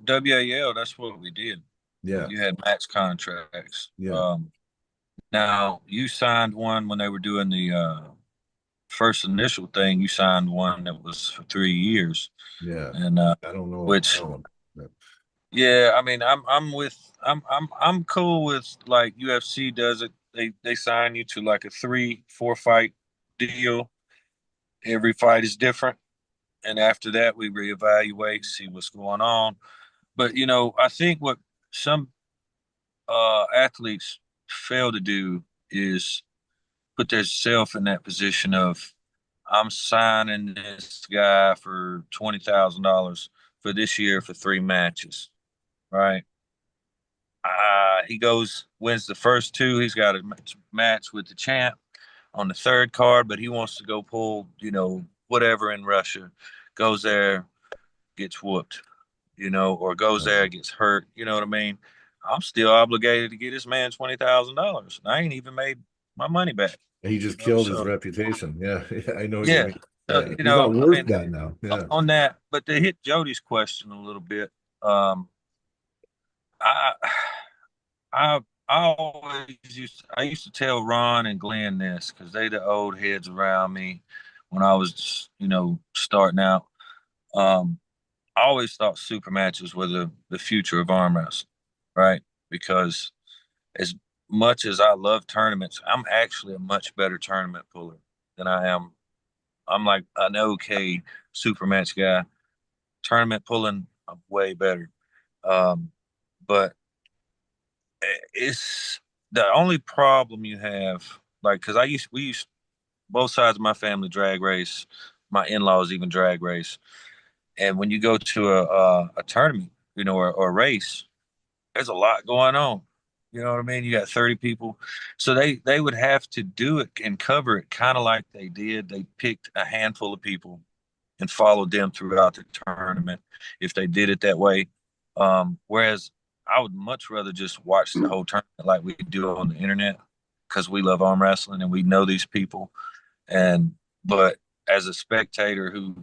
that WAL. That's what we did. Yeah, You had max contracts. yeah, Now you signed one when they were doing the first initial thing. You signed one that was for 3 years, yeah. and I don't know. I which don't know. yeah, I mean, I'm cool with like UFC does it. They sign you to like a 3-4 fight deal. Every fight is different, and after that we reevaluate, see what's going on. But I think what some athletes fail to do is put themselves in that position of I'm signing this guy for $20,000 for this year for 3 matches, right? He goes, wins the first 2. He's got a match with the champ on the 3rd card, but he wants to go pull, whatever in Russia. Goes there, gets whooped, or goes there, gets hurt. You know what I mean? I'm still obligated to get this man $20,000. I ain't even made my money back. He just killed his So reputation. Yeah, I know what you yeah, mean. so, Yeah, he's not I worth mean, that now. Yeah, on that, but to hit Jody's question a little bit, I I I used to tell Ron and Glenn this because they the old heads around me when I was starting out. Um, I always thought super matches were the future of arm wrestling, right? Because as much as I love tournaments, I'm actually a much better tournament puller than I am. I'm like an okay super match guy. Tournament pulling, I'm way better. Um, but it's the only problem you have, like, because we used both sides of my family drag race, my in-laws even drag race, and when you go to a tournament, or a race, there's a lot going on. You know what I mean? You got 30 people, so they would have to do it and cover it kind of like they did. They picked a handful of people and followed them throughout the tournament if they did it that way. Whereas I would much rather just watch the whole tournament like we do on the internet because we love arm wrestling and we know these people. But as a spectator who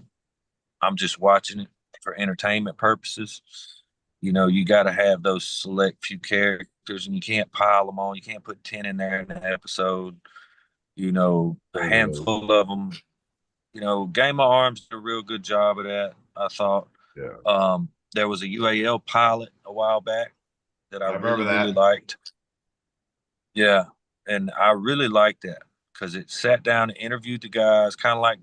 I'm just watching it, for entertainment purposes. You got to have those select few characters, and you can't pile them on. You can't put 10 in there in an episode. A handful of them. Game of Arms did a real good job of that, I thought. Yeah. There was a UAL pilot a while back that I remember really, that. really liked. Yeah, and I really liked that because it sat down and interviewed the guys, kind of like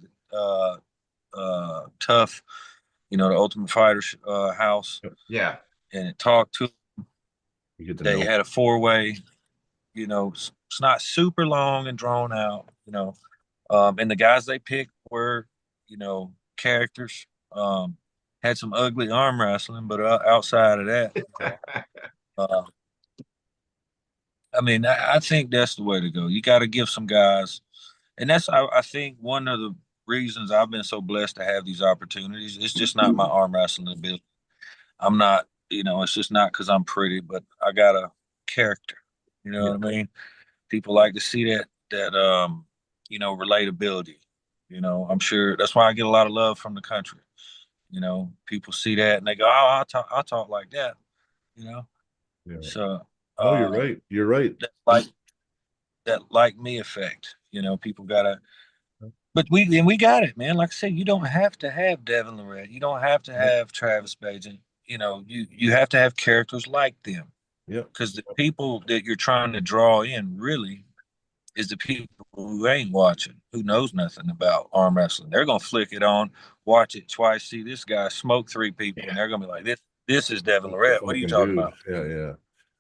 Tough, the Ultimate Fighter house, Yeah. and it talked to. You get to They know. had a 4-way. It's not super long and drawn out. And the guys they picked were, characters. Had some ugly arm wrestling, but outside of that, uh, I mean, I think that's the way to go. You got to give some guys, and I think one of the reasons I've been so blessed to have these opportunities. It's just not my arm wrestling ability. I'm not, it's just not because I'm pretty, but I got a character. You know what I mean? People like to see that relatability. I'm sure that's why I get a lot of love from the country. People see that and they go, "Oh, I'll talk like that." You know, Yeah. so Oh, you're right. You're right. that like me effect. People gotta, but we got it, man. Like I said, you don't have to have Devin Lorette. You don't have to have Travis Bajan. You have to have characters like them. Yeah. Because the people that you're trying to draw in really is the people who ain't watching, who knows nothing about arm wrestling. They're gonna flick it on, watch it twice, see this guy smoke 3 people, and they're gonna be like, "This is Devin Lorette. What are you Fucking talking dude. about?" Yeah, yeah.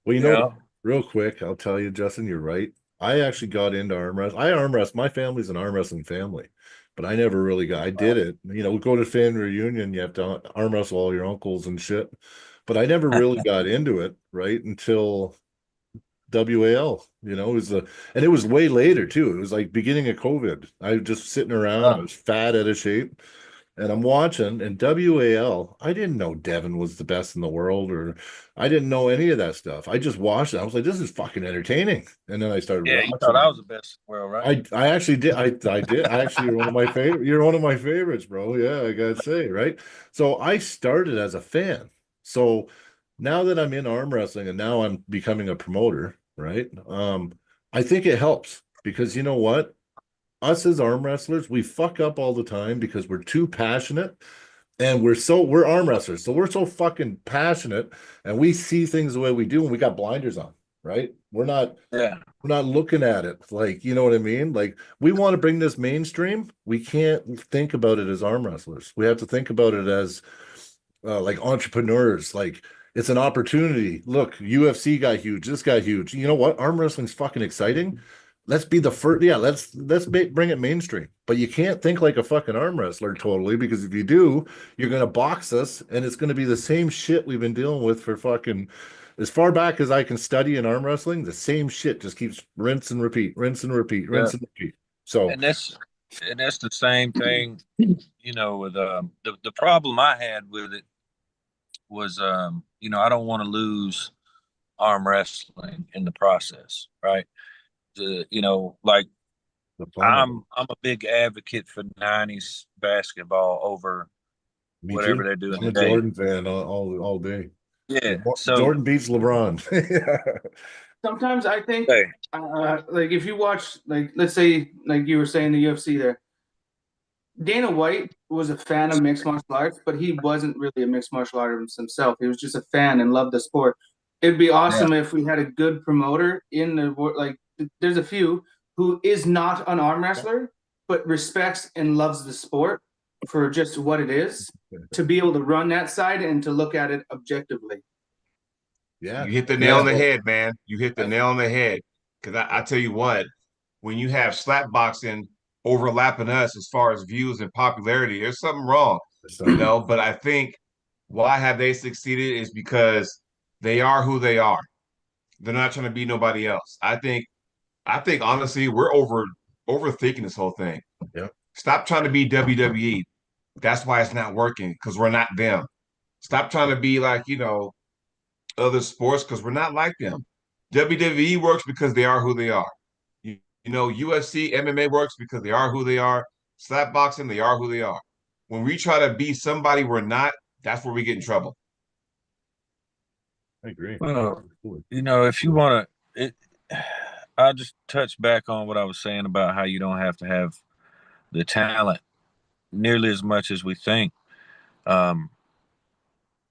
Well, Yeah. real quick, I'll tell you, Justin, you're right. I actually got into arm wrestling. I arm wrestle. My family's an arm wrestling family, but I never really got. I did it. We go to family reunion. You have to arm wrestle all your uncles and shit. But I never really got into it, right, until WAL. And it was way later too. It was like beginning of COVID. I was just sitting around. I was fat, out of shape. And I'm watching, and WAL, I didn't know Devin was the best in the world, or I didn't know any of that stuff. I just watched it. I was like, this is fucking entertaining. And then I started Yeah, you watching thought I it. was the best in the world, right? I actually did. I did. Actually, you're one of my favorite. You're one of my favorites, bro. Yeah, I gotta say, right? So I started as a fan. So now that I'm in arm wrestling and now I'm becoming a promoter, right? I think it helps because you know what? Us as arm wrestlers, we fuck up all the time because we're too passionate and we're arm wrestlers. So we're so fucking passionate and we see things the way we do and we got blinders on, right? Yeah. We're not looking at it like, you know what I mean? Like we want to bring this mainstream. We can't think about it as arm wrestlers. We have to think about it as like entrepreneurs. Like it's an opportunity. Look, UFC got huge. This got huge. You know what? Arm wrestling's fucking exciting. Let's be the first. Yeah, bring it mainstream. But you can't think like a fucking arm wrestler totally because if you do, you're gonna box us, and it's gonna be the same shit we've been dealing with for fucking as far back as I can study in arm wrestling. The same shit just keeps rinse and repeat, rinse and repeat, Yeah. rinse and repeat. So And that's the same thing, with the problem I had with it was I don't want to lose arm wrestling in the process, right? Like the fun of I'm a big advocate for 90s basketball over it. Me whatever too. they're doing I'm a today. Jordan fan all day. Yeah. So Jordan beats LeBron. Sometimes I think, hey, like if you watch, like let's say, like you were saying, the UFC there, Dana White was a fan of mixed martial arts, but he wasn't really a mixed martial artist himself. He was just a fan and loved the sport. It'd be awesome if we had a good promoter in the like. There's a few who is not an arm wrestler, but respects and loves the sport for just what it is, to be able to run that side and to look at it objectively. Yeah. You hit the nail on the head, man. You hit the nail on the head. Because I tell you what, when you have slap boxing overlapping us as far as views and popularity, there's something wrong, But I think why have they succeeded is because they are who they are. They're not trying to be nobody else. I think honestly, we're overthinking this whole thing. Yeah. Stop trying to be WWE. That's why it's not working, because we're not them. Stop trying to be like, other sports, because we're not like them. WWE works because they are who they are. UFC, MMA works because they are who they are. Slap boxing, they are who they are. When we try to be somebody we're not, that's where we get in trouble. I agree. Well, if you want to, I'll just touch back on what I was saying about how you don't have to have the talent nearly as much as we think.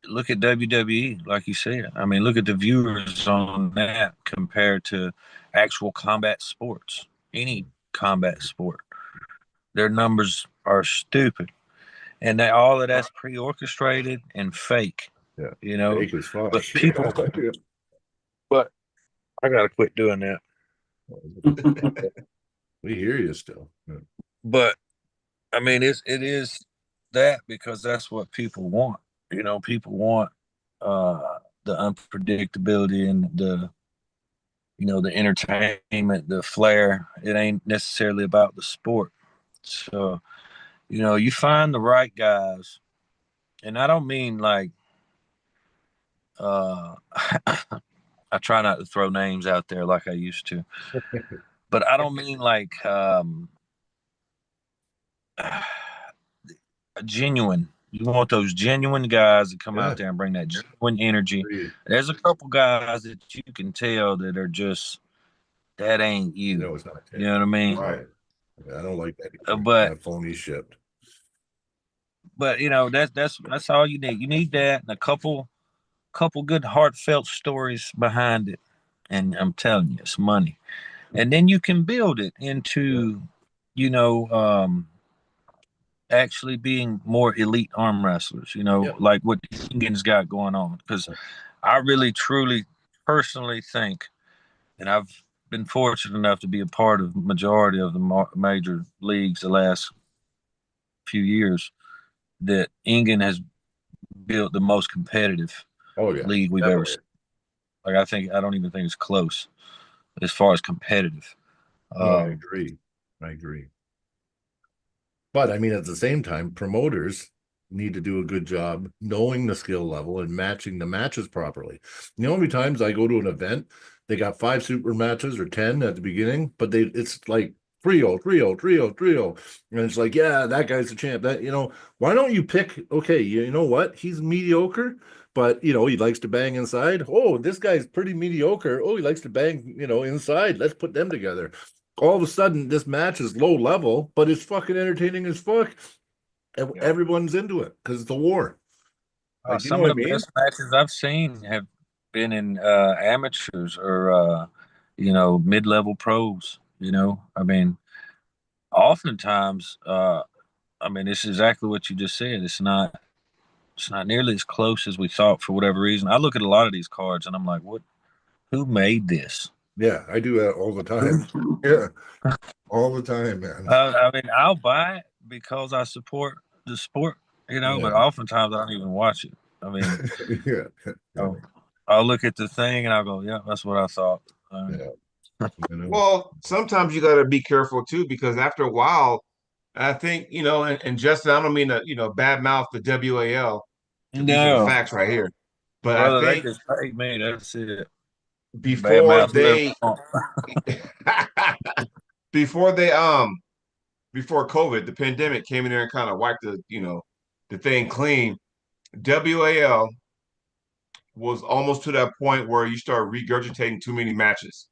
Look at WWE, like you said. I mean, look at the viewers on that compared to actual combat sports, any combat sport. Their numbers are stupid. And all of that's pre-orchestrated and fake. Yeah. Fake as fuck. But people, but I gotta quit doing that. We hear you still. Yeah. But I mean, it is that because that's what people want. People want the unpredictability and the entertainment, the flair. It ain't necessarily about the sport. So, you find the right guys, and I don't mean like I try not to throw names out there like I used to, but I don't mean like genuine. You want those genuine guys to come out there and bring that genuine energy. There's a couple guys that you can tell that are just that ain't you. It's not. You know what I mean? Right. I don't like that. But that phony shit. But that's all you need. You need that and a couple good heartfelt stories behind it. And I'm telling you, it's money. And then you can build it into, actually being more elite arm wrestlers, like what Engen's got going on. Because I really, truly, personally think, and I've been fortunate enough to be a part of the majority of the major leagues the last few years, that Engen has built the most competitive league we've ever seen. Like, I don't even think it's close as far as competitive. I agree. But I mean, at the same time, promoters need to do a good job knowing the skill level and matching the matches properly. The only times I go to an event, they got 5 super matches or 10 at the beginning, but it's like trio. And it's like, yeah, that guy's the champ. That, why don't you pick, okay, you know what? He's mediocre, but he likes to bang inside. Oh, this guy's pretty mediocre. Oh, he likes to bang, inside. Let's put them together. All of a sudden, this match is low level, but it's fucking entertaining as fuck. And everyone's into it because it's a war. Like, some of the best matches I've seen have been in amateurs or mid-level pros. I mean, oftentimes, it's exactly what you just said. It's not nearly as close as we thought for whatever reason. I look at a lot of these cards and I'm like, who made this? Yeah, I do that all the time. Yeah, all the time, man. I'll buy it because I support the sport, but oftentimes I don't even watch it. I mean, I'll look at the thing and I'll go, yeah, that's what I thought. Well, sometimes you got to be careful too, because after a while, I think, and Justin, I don't mean to, bad mouth the WAL. These are the facts right here. But brother, I think they just paid me. That's it. Before they before COVID, the pandemic came in there and kind of wiped the thing clean. WAL was almost to that point where you start regurgitating too many matches.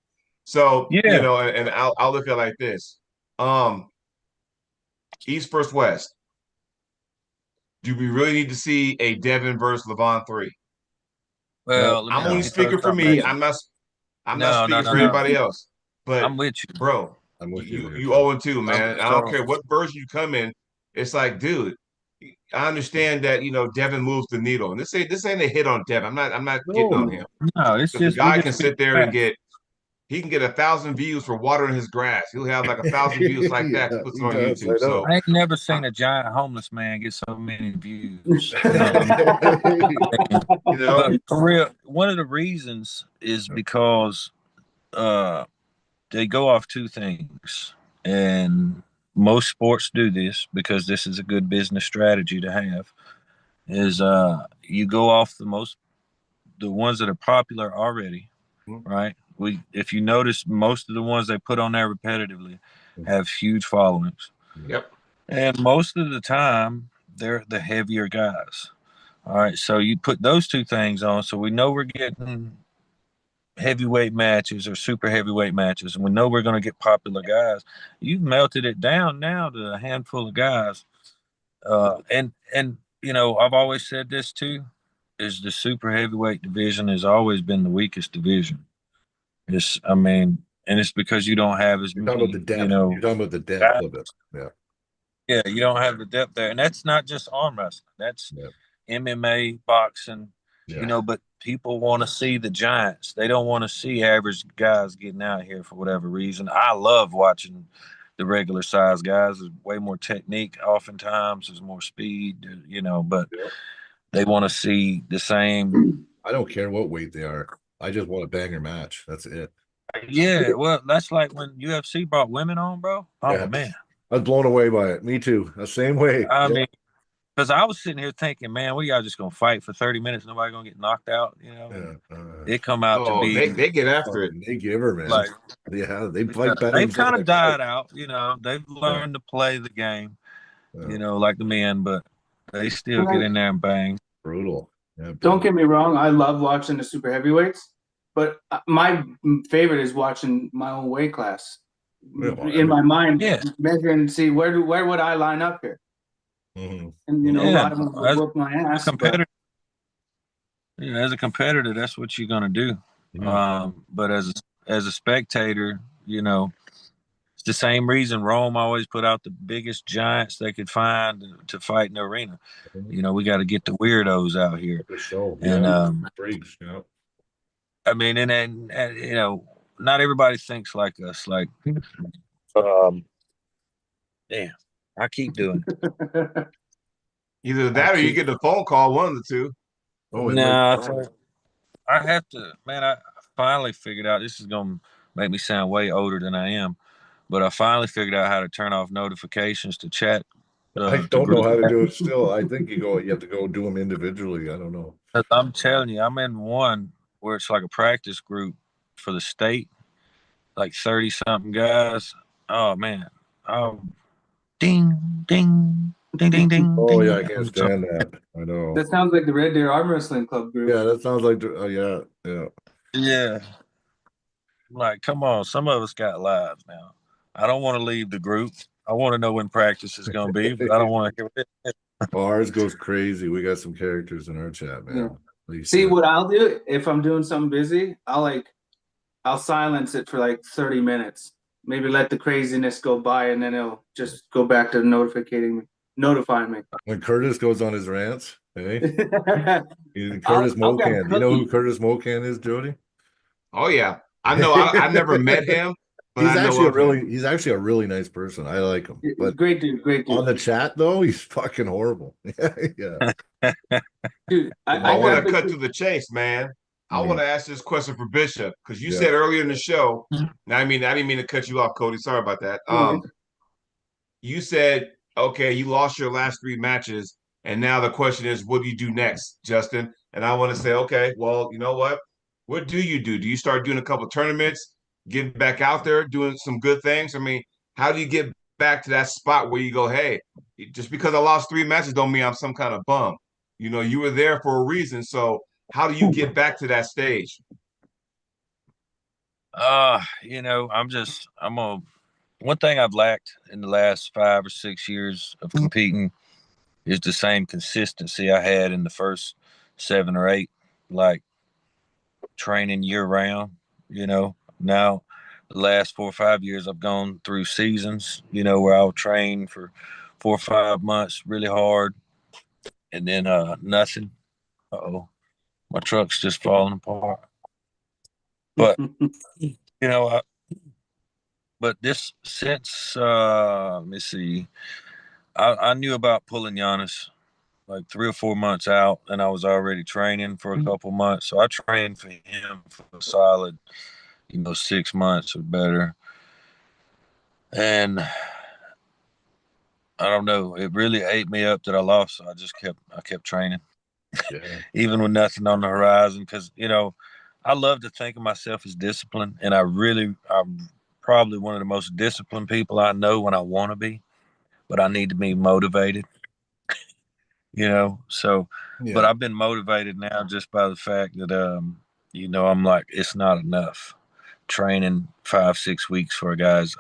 So, and I'll look at it like this. East versus West. Do we really need to see a Devin versus Levon 3? Well, I'm only speaking for me. I'm not speaking for anybody else. But I'm with you, bro. I'm with you. You 0-2, man. I don't care what version you come in. It's like, dude, I understand that Devin moves the needle, and this ain't a hit on Devin. I'm not getting on him. No, it's just the guy can sit there and get 1,000 views for watering his grass. He'll have like 1,000 views like that. He puts it on YouTube. So I ain't never seen a giant homeless man get so many views. But for real, one of the reasons is because they go off 2 things, and most sports do this because this is a good business strategy to have. Is you go off the ones that are popular already, right? If you notice, most of the ones they put on there repetitively have huge followings. Yep. And most of the time, they're the heavier guys. All right, so you put those two things on, so we know we're getting heavyweight matches or super heavyweight matches, and we know we're going to get popular guys. You've melted it down now to a handful of guys, and you know I've always said this too, is the super heavyweight division has always been the weakest division. It's I mean, and it's because you don't have as You're talking about many, the depth. you know, You're talking about the depth guys. of it. Yeah. Yeah, you don't have the depth there, and that's not just arm wrestling. That's Yeah. MMA, boxing, you Yeah. know. But people want to see the giants. They don't want to see average guys getting out here for whatever reason. I love watching the regular size guys. There's way more technique. Oftentimes, there's more speed. You know, but Yep. they want to see the same. I don't care what weight they are. I just want a banger match. That's it. Yeah, well, that's like when UFC brought women on, bro. Oh Yeah. man, I was blown away by it. Me too. The same way. I Yeah. mean. Because I was sitting here thinking, man, we are just gonna fight for 30 minutes. Nobody gonna get knocked out, you know. And Yeah. it come out to Oh, be they get after it. They give her, man. like Yeah, they fight better they've than some kind of of the guys. died out, you know. They've learned to play the game, Yeah. you know, like the men, but they still And get I- in there and bang. Brutal. Yeah, Don't get me wrong, I love watching the super heavyweights, but my favorite is watching my own weight class. Yeah, well, In my mind, Yeah. measure and see where would I line up here? Mhm. And you know, a Yeah, lot of them will as whoop my a ass. But competitor, yeah, as a competitor, that's what you're gonna do. Yeah. But as a spectator, you know, it's the same reason Rome always put out the biggest giants they could find to fight in the arena. You know, we got to get the weirdos out here. The show. And Yeah. Freaks. Yeah. I mean, and you know, not everybody thinks like us. Like, um, damn, I keep doing it. Either I that or you keep. get a phone call, one of the two. Oh, and No, like, I have to. Man, I finally figured out. This is gonna make me sound way older than I am, but I finally figured out how to turn off notifications to chat. I The don't know group. how to do it still. I think you have to go do them individually. I don't know. I'm telling you, I'm in one where it's like a practice group for the state, like 30 something guys. Oh man. Oh, ding, ding, ding, ding, ding, Oh yeah, I ding. can't stand that. I know. that sounds like the Red Deer Arm Wrestling Club group. Yeah, that sounds like yeah, yeah. Yeah. Like, come on. Some of us got lives now. I don't want to leave the group. I want to know when practice is going to be, but I don't want to hear it. Ours goes crazy. We got some characters in our chat, man. Yeah. Like you See said. what I'll do if I'm doing something busy, I'll silence it for like 30 minutes. Maybe let the craziness go by and then it'll just go back to notifying me. When Curtis goes on his rants, hey, Curtis I'll get a Mocan. You know who cookie. Curtis Mocan is, Jody? Oh yeah, I know. I never met him, but He's I know actually of him. he's actually a really nice person. I like him. But Great dude, great dude. on the chat though, he's fucking horrible. Yeah. Dude, I I want got to cut the- to the chase, man. I want to ask this question for Bishop because you Yeah. said earlier in the show. Now, I didn't mean to cut you off, Cody. Sorry about that. You said, okay, you lost your last three matches, and now the question is, what do you do next, Justin? And I want to say, okay, well, you know what? What do you do? Do you start doing a couple tournaments, getting back out there, doing some good things? I mean, how do you get back to that spot where you go, hey, just because I lost three matches don't mean I'm some kind of bum. You know, you were there for a reason. So how do you get back to that stage? You know, one thing I've lacked in the last 5 or 6 years of competing is the same consistency I had in the first 7 or 8, like training year round. You know, now the last 4 or 5 years I've gone through seasons, you know, where I'll train for 4 or 5 months really hard and then nothing. Uh-oh, my truck's just falling apart. But you know, but this since let me see, I knew about pulling Giannis like 3 or 4 months out, and I was already training for a couple months. So I trained for him for a solid, 6 months or better. And I don't know, it really ate me up that I lost. So I kept training, Yeah. even with nothing on the horizon, because I love to think of myself as disciplined, and I'm probably one of the most disciplined people I know when I want to be, but I need to be motivated. So, but Yeah. I've been motivated now just by the fact that, I'm like, it's not enough. Training 5-6 weeks for a guy's,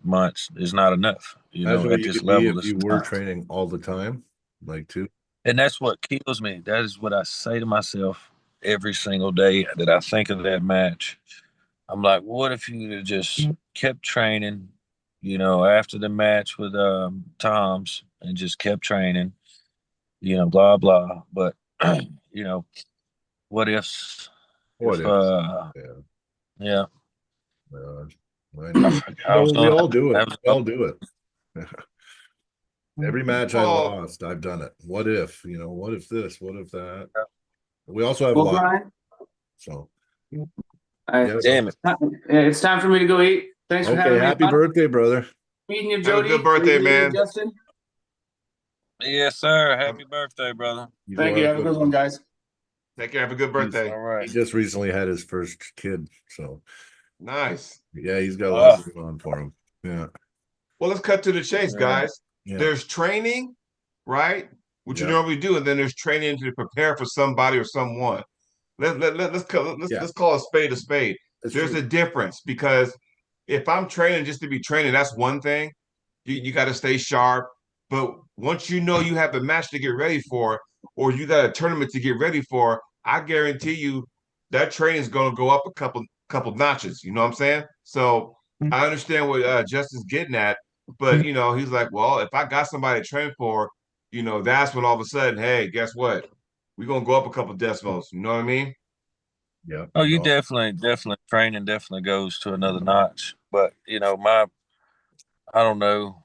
months is not enough, Imagine what at you this could be level. if It's you were not. training all the time, like too. And that's what kills me. That is what I say to myself every single day that I think of that match. I'm like, what if you had just kept training, after the match with Tom's and just kept training, blah blah. But you know, what ifs What if if? Yeah. yeah, I I know. forgot I was We going all do I it. was We all do it. Every match I Well, lost, I've done it. What if? What if this? What if that? We also have Well, life. Brian, So I, yeah. damn it. it's time for me to go eat. Thanks for Okay. having me Happy on. birthday, brother. Meeting you, have a Jody. good birthday, Meeting you, man. Justin. Yes, sir. Happy birthday, brother. You Thank go you. have Have a good one, guys. Take care. Have a good birthday. All He right. just recently had his first kid, so Nice. yeah, he's got a lot Oh, going on for him. Yeah. Well, let's cut to the chase, yeah. guys. Yeah. There's training, right? Which you Yeah. normally do, and then there's training to prepare for somebody or someone. Let's call a spade a spade. That's There's true. a difference because if I'm training just to be training, that's one thing. You got to stay sharp. But once you know you have a match to get ready for, or you got a tournament to get ready for, I guarantee you that training is going to go up a couple notches. You know what I'm saying? So I understand what Justin's getting at, but he's like, well, if I got somebody to train for, that's when all of a sudden, hey, guess what? We're gonna go up a couple decimals. You know what I mean? Yeah. Oh, you No. definitely training definitely goes to another notch. But I don't know.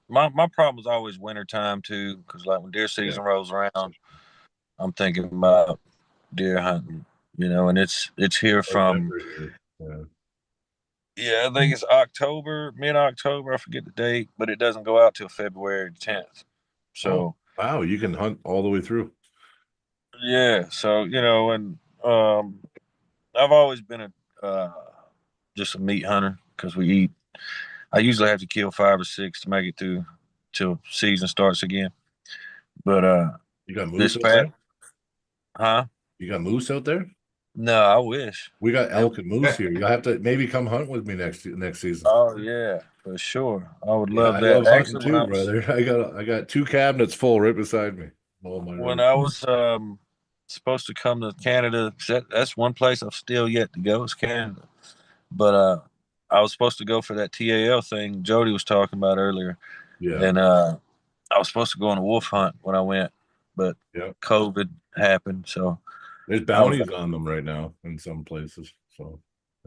My problem is always wintertime too, because like when deer Yeah. season rolls around, I'm thinking about deer hunting, and it's here from, November here. Yeah. yeah, I think it's October, mid-October, I forget the date, but it doesn't go out till February 10th. Oh, So wow. You can hunt all the way through. yeah, so and I've always been just a meat hunter because we eat. I usually have to kill 5 or 6 to make it through till season starts again. But You got moose this out past, there? huh? You got moose out there? No, I wish. We got elk and moose here. You'll have to maybe come hunt with me next season. Oh yeah, for sure. I would Yeah, love I that. love hunting Actually, too, brother. I got 2 cabinets full right beside me. Oh my when room. I was supposed to come to Canada, that's one place I've still yet to go is Canada. But I was supposed to go for that TAL thing Jody was talking about earlier, Yeah. and I was supposed to go on a wolf hunt when I went, but Yeah. COVID happened, so There's I was bounties on them right now in some places. So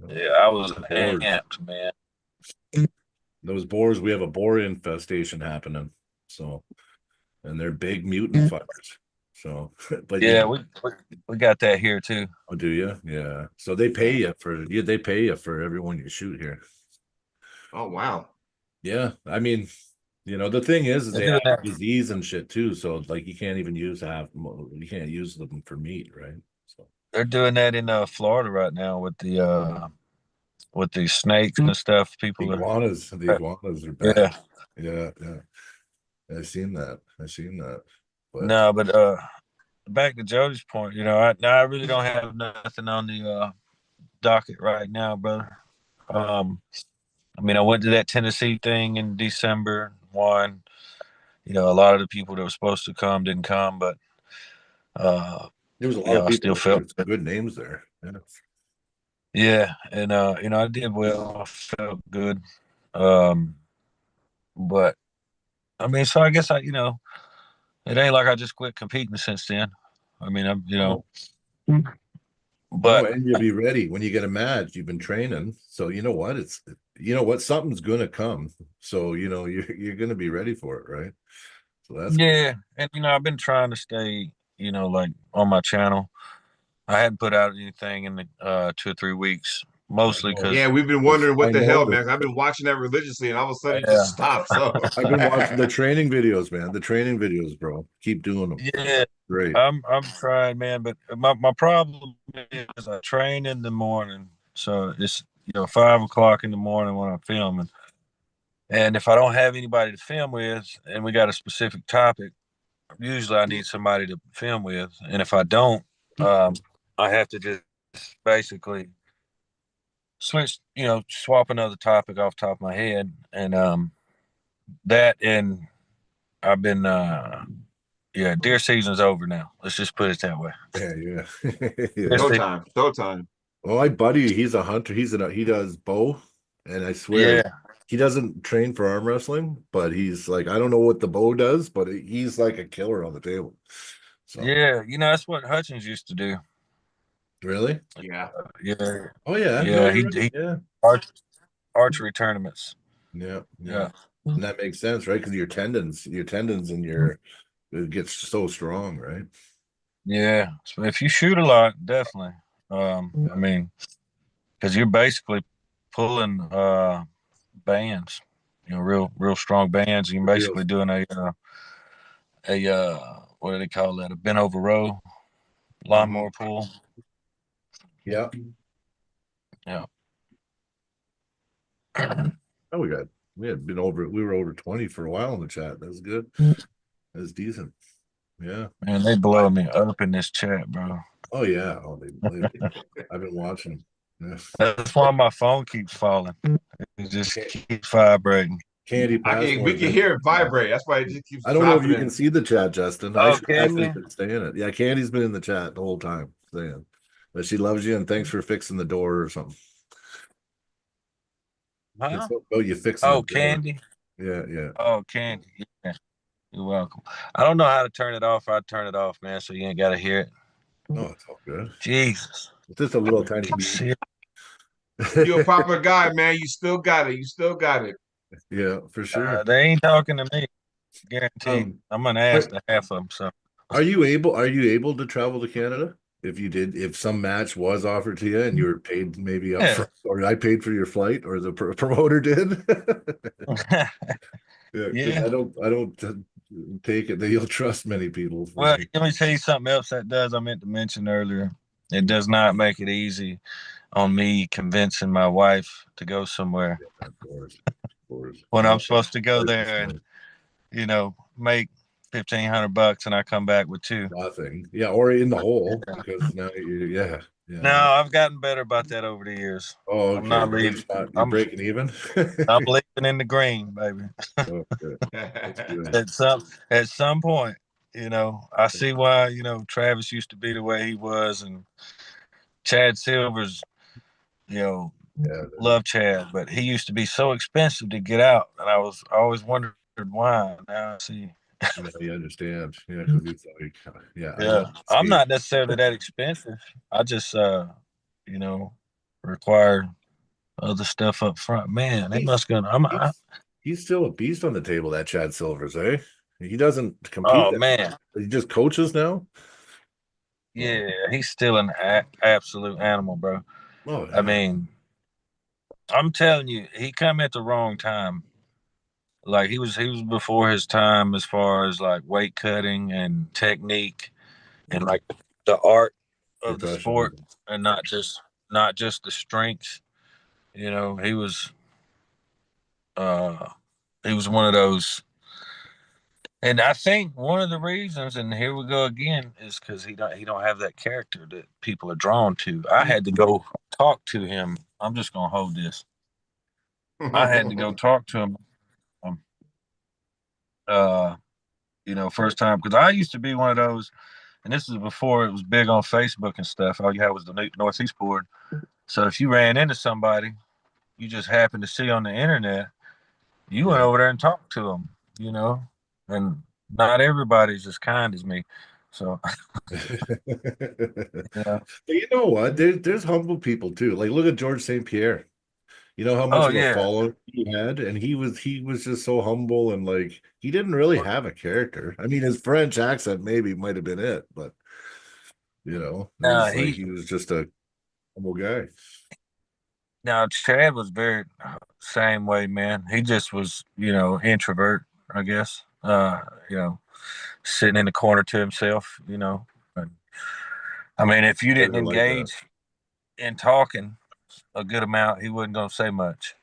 yeah, I was boars. amped, man. Those boars, we have a boar infestation happening. So and they're big mutant fuckers. So but Yeah, we got that here too. oh, do you? Yeah. So they pay you for everyone you shoot here. Oh wow. Yeah. I mean, the thing is They're they doing have that. disease and shit too. So like you can't even you can't use them for meat, right? So They're doing that in Florida right now with the snakes and stuff. People are the iguanas are bad. yeah. Yeah, yeah. I've seen that. But No, but back to Jody's point, I really don't have nothing on the docket right now, brother. I went to that Tennessee thing in December. One, a lot of the people that were supposed to come didn't come, but there was a lot of I still people felt there. Some good names there. Yeah. yeah, and I did well. I felt good. Um, but so I guess it ain't like I just quit competing since then. I'm, No, but and you'll be ready when you get a match. You've been training, so you know what? Something's gonna come. So you're gonna be ready for it, right? So that's good. yeah, and I've been trying to stay, like on my channel. I hadn't put out anything in the 2 or 3 weeks, I mostly know. Yeah, because we've been wondering I what the hell, know. man. I've been watching that religiously, and all of a sudden it just yeah, stopped. So I've been watching the training videos, man. The training videos, bro. Keep doing them. yeah, Great. I'm trying, man. But my problem is I train in the morning, so it's 5 o'clock in the morning when I'm filming. And if I don't have anybody to film with and we got a specific topic, usually I need somebody to film with, and if I don't, um, I have to just basically switch, swap another topic off the top of my head, and that and I've been yeah, deer season's over now. Let's just put it that way. Yeah, yeah, Deer yeah. season- Showtime. Showtime. Well, my buddy, he's a hunter. He does bow, and I swear Yeah, he doesn't train for arm wrestling, but he's like, I don't know what the bow does, but he's like a killer on the table. So yeah, that's what Hutchins used to do. really, Yeah. Yeah, oh yeah, no, yeah, you're right. he Yeah, archery tournaments. yeah, yeah. Yeah, And that makes sense, right? Because your tendons and your it gets so strong, right? yeah. So if you shoot a lot, definitely. I mean, because you're basically pulling bands, real strong bands. You're Real, basically doing a what do they call that? A bent over row lawnmower pull. yeah. Yeah. Oh, we were over 20 for a while in the chat. That's good. That's decent. Yeah. Man, they blowing me up in this chat, bro. Oh yeah. Oh, I've been watching. Yeah. That's why my phone keeps falling. It just keeps vibrating. Candy We Passmore. can hear it vibrate. That's why it just keeps I don't know if dropping. you can see the chat, Justin. Oh, can you? Been saying it. Yeah, Candy's been in the chat the whole time saying that she loves you and thanks for fixing the door or something. Huh? Oh, you fixing Oh, the door. Candy. Yeah, yeah. Oh, Candy. Yeah. You're welcome. I don't know how to turn it off. I'd turn it off, man, so you ain't got to hear it. Oh, it's all good. Jesus. It's just a little tiny Shit. You're a proper guy, man. You still got it. You still got it. Yeah, for sure. They ain't talking to me. Guaranteed. I'm gonna ask the half of them. So Are you able to travel to Canada? If some match was offered to you and you were paid maybe up Yeah. front, or I paid for your flight, or the promoter did. Yeah, because Yeah. I don't take it that you'll trust many people. Well, let me tell you something else that does. I meant to mention earlier. It does not make it easy on me convincing my wife to go somewhere Of course, of course. when Yeah, I'm supposed to go there and make $1,500 and I come back with two. nothing. Yeah, or in the hole because now yeah. No, I've gotten better about that over the years. Oh, okay. I'm not leaving. You're breaking even. I'm leaving in the green, baby. Okay. That's good. At some point, I see why, Travis used to be the way he was, and Chad Silver's, Yeah, love Chad, but he used to be so expensive to get out, and I always wondered why. Now I see. you understand. Yeah, because it's like, yeah, Yeah, I'm not necessarily that expensive. I just, require other stuff up front. Man, it must go. He's still a beast on the table, that Chad Silvers, eh? He doesn't compete. Oh man, He just coaches now. yeah, he's still an absolute animal, bro. Oh, I mean, I'm telling you, he come at the wrong time. Like he was before his time as far as like weight cutting and technique and like the art of the sport, professionalism. and not just the strength. He was uh he was one of those. And I think one of the reasons, and here we go again, is because he don't have that character that people are drawn to. I had to go talk to him. I'm just gonna hold this. I had to go talk to him. Um, first time, because I used to be one of those, and this is before it was big on Facebook and stuff. All you had was the Northeast board. So if you ran into somebody you just happened to see on the internet, you went over there and talked to them. And not everybody's as kind as me. So, yeah. But you know what? There's humble people too. Like look at George St. Pierre. You know how much Oh of a yeah. following he had, and he was just so humble and like he didn't really have a character. I mean, his French accent maybe might have been it, but it Now was like he he was just a humble guy. now Chad was very same way, man. He just was, introvert, I guess. Sitting in the corner to himself. And, I mean, if you Guys didn't are like that. engage in talking a good amount, he wasn't gonna say much.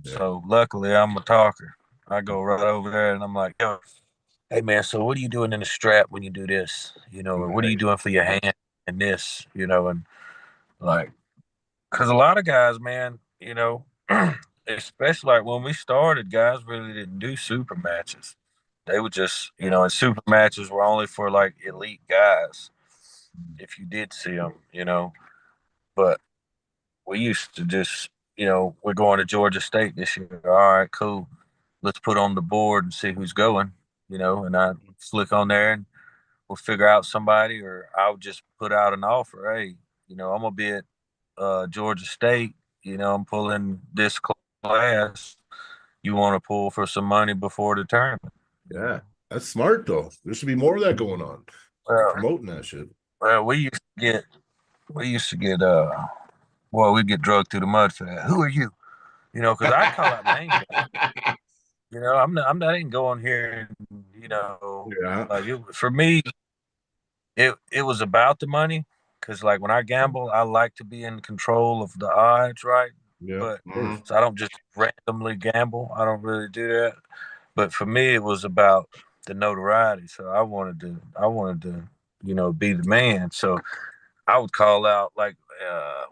Yeah. So luckily I'm a talker. I go right over there and I'm like, yo, hey man, so what are you doing in the strap when you do this? Or what are you doing for your hand and this? And like, because a lot of guys, man, especially like when we started, guys really didn't do super matches. They would just, and super matches were only for like elite guys, if you did see them. But we used to just, we're going to Georgia State this year. All right, cool. Let's put on the board and see who's going, and I flick on there and we'll figure out somebody, or I'll just put out an offer. Hey, I'm gonna be at Georgia State. I'm pulling this class. You want to pull for some money before the tournament? Yeah, that's smart though. There should be more of that going on. Well, Promoting that shit. well, we used to get well, we get drugged through the mud for that. Who are you? Because I call out names. I'm not even going here. Yeah. Like for me, it was about the money. Because like when I gamble, I like to be in control of the odds, right? Yeah. But Of course. so I don't just randomly gamble. I don't really do that. But for me, it was about the notoriety. So I wanted to, be the man. So I would call out like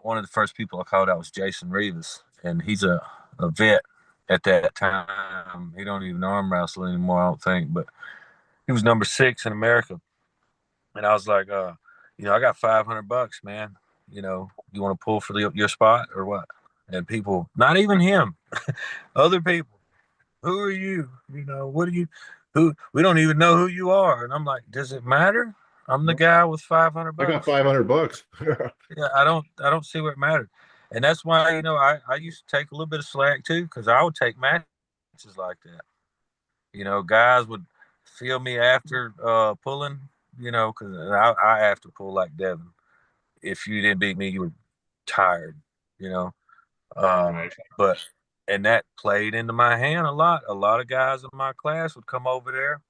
one of the first people I called out was Jason Rivas, and he's a vet at that time. He don't even arm wrestle anymore, I don't think, but he was number 6 in America. And I was like, I got $500, man. You want to pull for your spot or what? And people, not even him, other people, who are you? What are you? Who? We don't even know who you are. And I'm like, does it matter? I'm the guy with $500. I got $500. Yeah, I don't see where it mattered. And that's why, I used to take a little bit of slack too, because I would take matches like that. Guys would feel me after pulling, because I have to pull like Devin. If you didn't beat me, you were tired, you know. Right. But and that played into my hand a lot. A lot of guys in my class would come over there.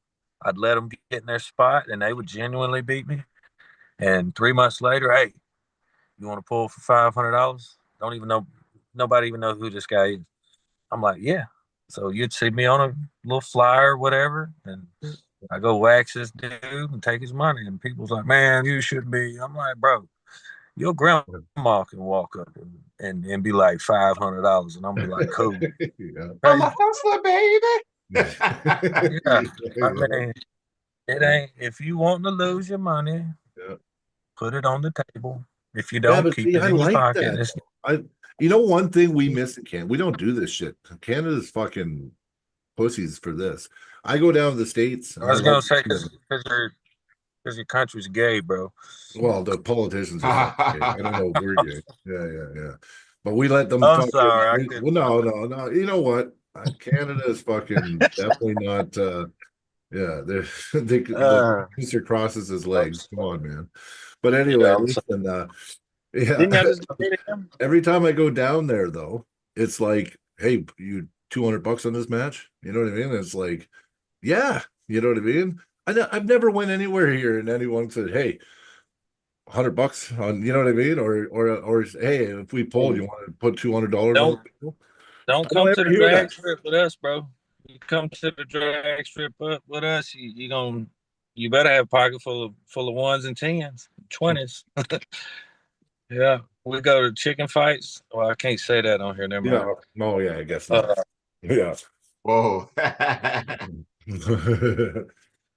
I'd let them get in their spot, and they would genuinely beat me. And 3 months later, hey, you want to pull for $500? Don't even know. Nobody even knows who this guy is. I'm like, yeah. So you'd see me on a little flyer or whatever, and I go wax this dude and take his money. And people's like, man, you shouldn't be. I'm like, bro, your grandma can walk up and be like $500, and I'm be like, cool. Yeah. I'm a hustler, baby. Yeah, I mean, it ain't. If you want to lose your money, Yeah. put it on the table. If you Yeah, don't, but keep see, it I in your like pocket. that. It's, One thing we miss in Canada, we don't do this shit. Canada's fucking pussies for this. I go down to the States I and I was love gonna say because your country's gay, bro. well, the politicians are fucking gay. I don't know if we're gay. Yeah. But we let them I'm fucking sorry, I couldn't. well, no. You know what? Canada is fucking definitely not yeah, the Uh, producer crosses his I'm legs. Come sorry. on, man. But Yeah, anyway, I'm sorry. listen, Didn't y'all yeah. just beat him? Every time I go down there, though, it's like, hey, you $200 on this match. You know what I mean? It's like, yeah, you know what I mean. I've never went anywhere here and anyone said, hey, $100 on, you know what I mean, or hey, if we pulled, you want to put $200 on Don't the table? don't I don't come to ever the hear drag that. strip with us, bro. You come to the drag strip up with us, you better have a pocket full of ones and tens, 20s. Yeah, we go to chicken fights. Well, I can't say that on here. Never mind. Yeah. Oh, yeah, I guess not. Uh, Yeah. Whoa.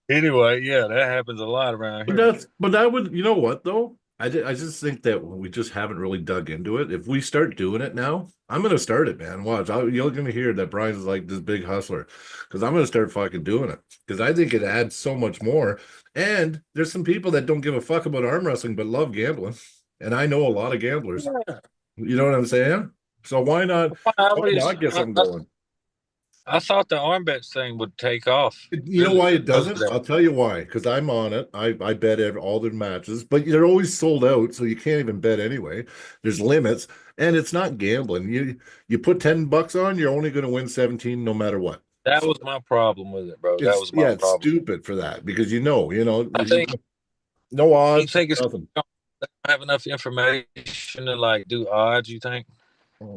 anyway, yeah, that happens a lot around But here. that would, you know what though? I just think that we just haven't really dug into it. If we start doing it now, I'm gonna start it, man. Watch, you're gonna hear that Brian's like this big hustler, because I'm gonna start fucking doing it because I think it adds so much more. And there's some people that don't give a fuck about arm wrestling but love gambling, and I know a lot of gamblers. Yeah. You know what I'm saying? So why not? I, Why always, not get I, something I, going? I thought the arm bets thing would take off. You know Really, why it because of doesn't? that. I'll tell you why. Because I'm on it. I bet all their matches, but they're always sold out, so you can't even bet anyway. There's limits, and it's not gambling. You put $10 on, you're only going to win 17 no matter what. That was my problem with it, bro. That It's was my it's problem. stupid for that because I think no you odds, think it's nothing. don't have enough information to like do odds. You think? Oh,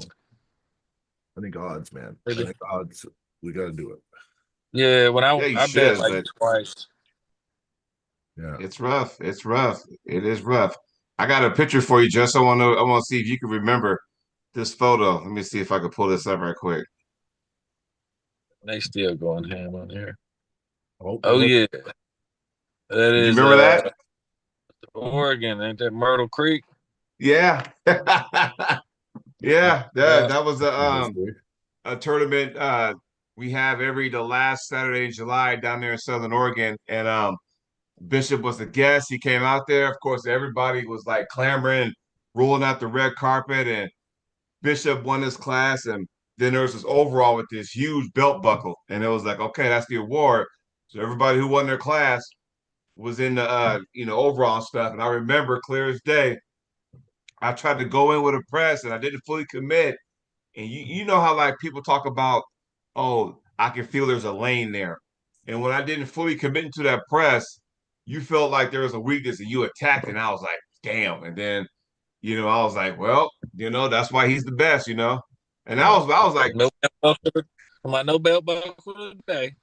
I think odds, man. I Maybe. think odds. We got to do it. Yeah, when Yeah, you I bet should, like but twice. Yeah. it's rough. It's rough. It is rough. I got a picture for you, just so I want to see if you can remember this photo. Let me see if I can pull this up right quick. They still going ham on here. Oh, Oh look, yeah, that You is remember that? Oregon, ain't that Myrtle Creek? Yeah. yeah, Yeah, Yeah, that was some history. a tournament we have every the last Saturday in July down there in Southern Oregon. And Bishop was the guest. He came out there. Of course, everybody was like clamoring, rolling out the red carpet, and Bishop won his class. And then there was this overall with this huge belt buckle. And it was like, okay, that's the award. So everybody who won their class was in the overall and stuff. And I remember clear as day, I tried to go in with a press and I didn't fully commit. And you know how like people talk about, oh, I can feel there's a lane there. And when I didn't fully commit into that press, you felt like there was a weakness and you attacked, and I was like, damn. And then, I was like, well, that's why he's the best, And Yeah. I was like, no belt buckle. I'm like no belt buckle today.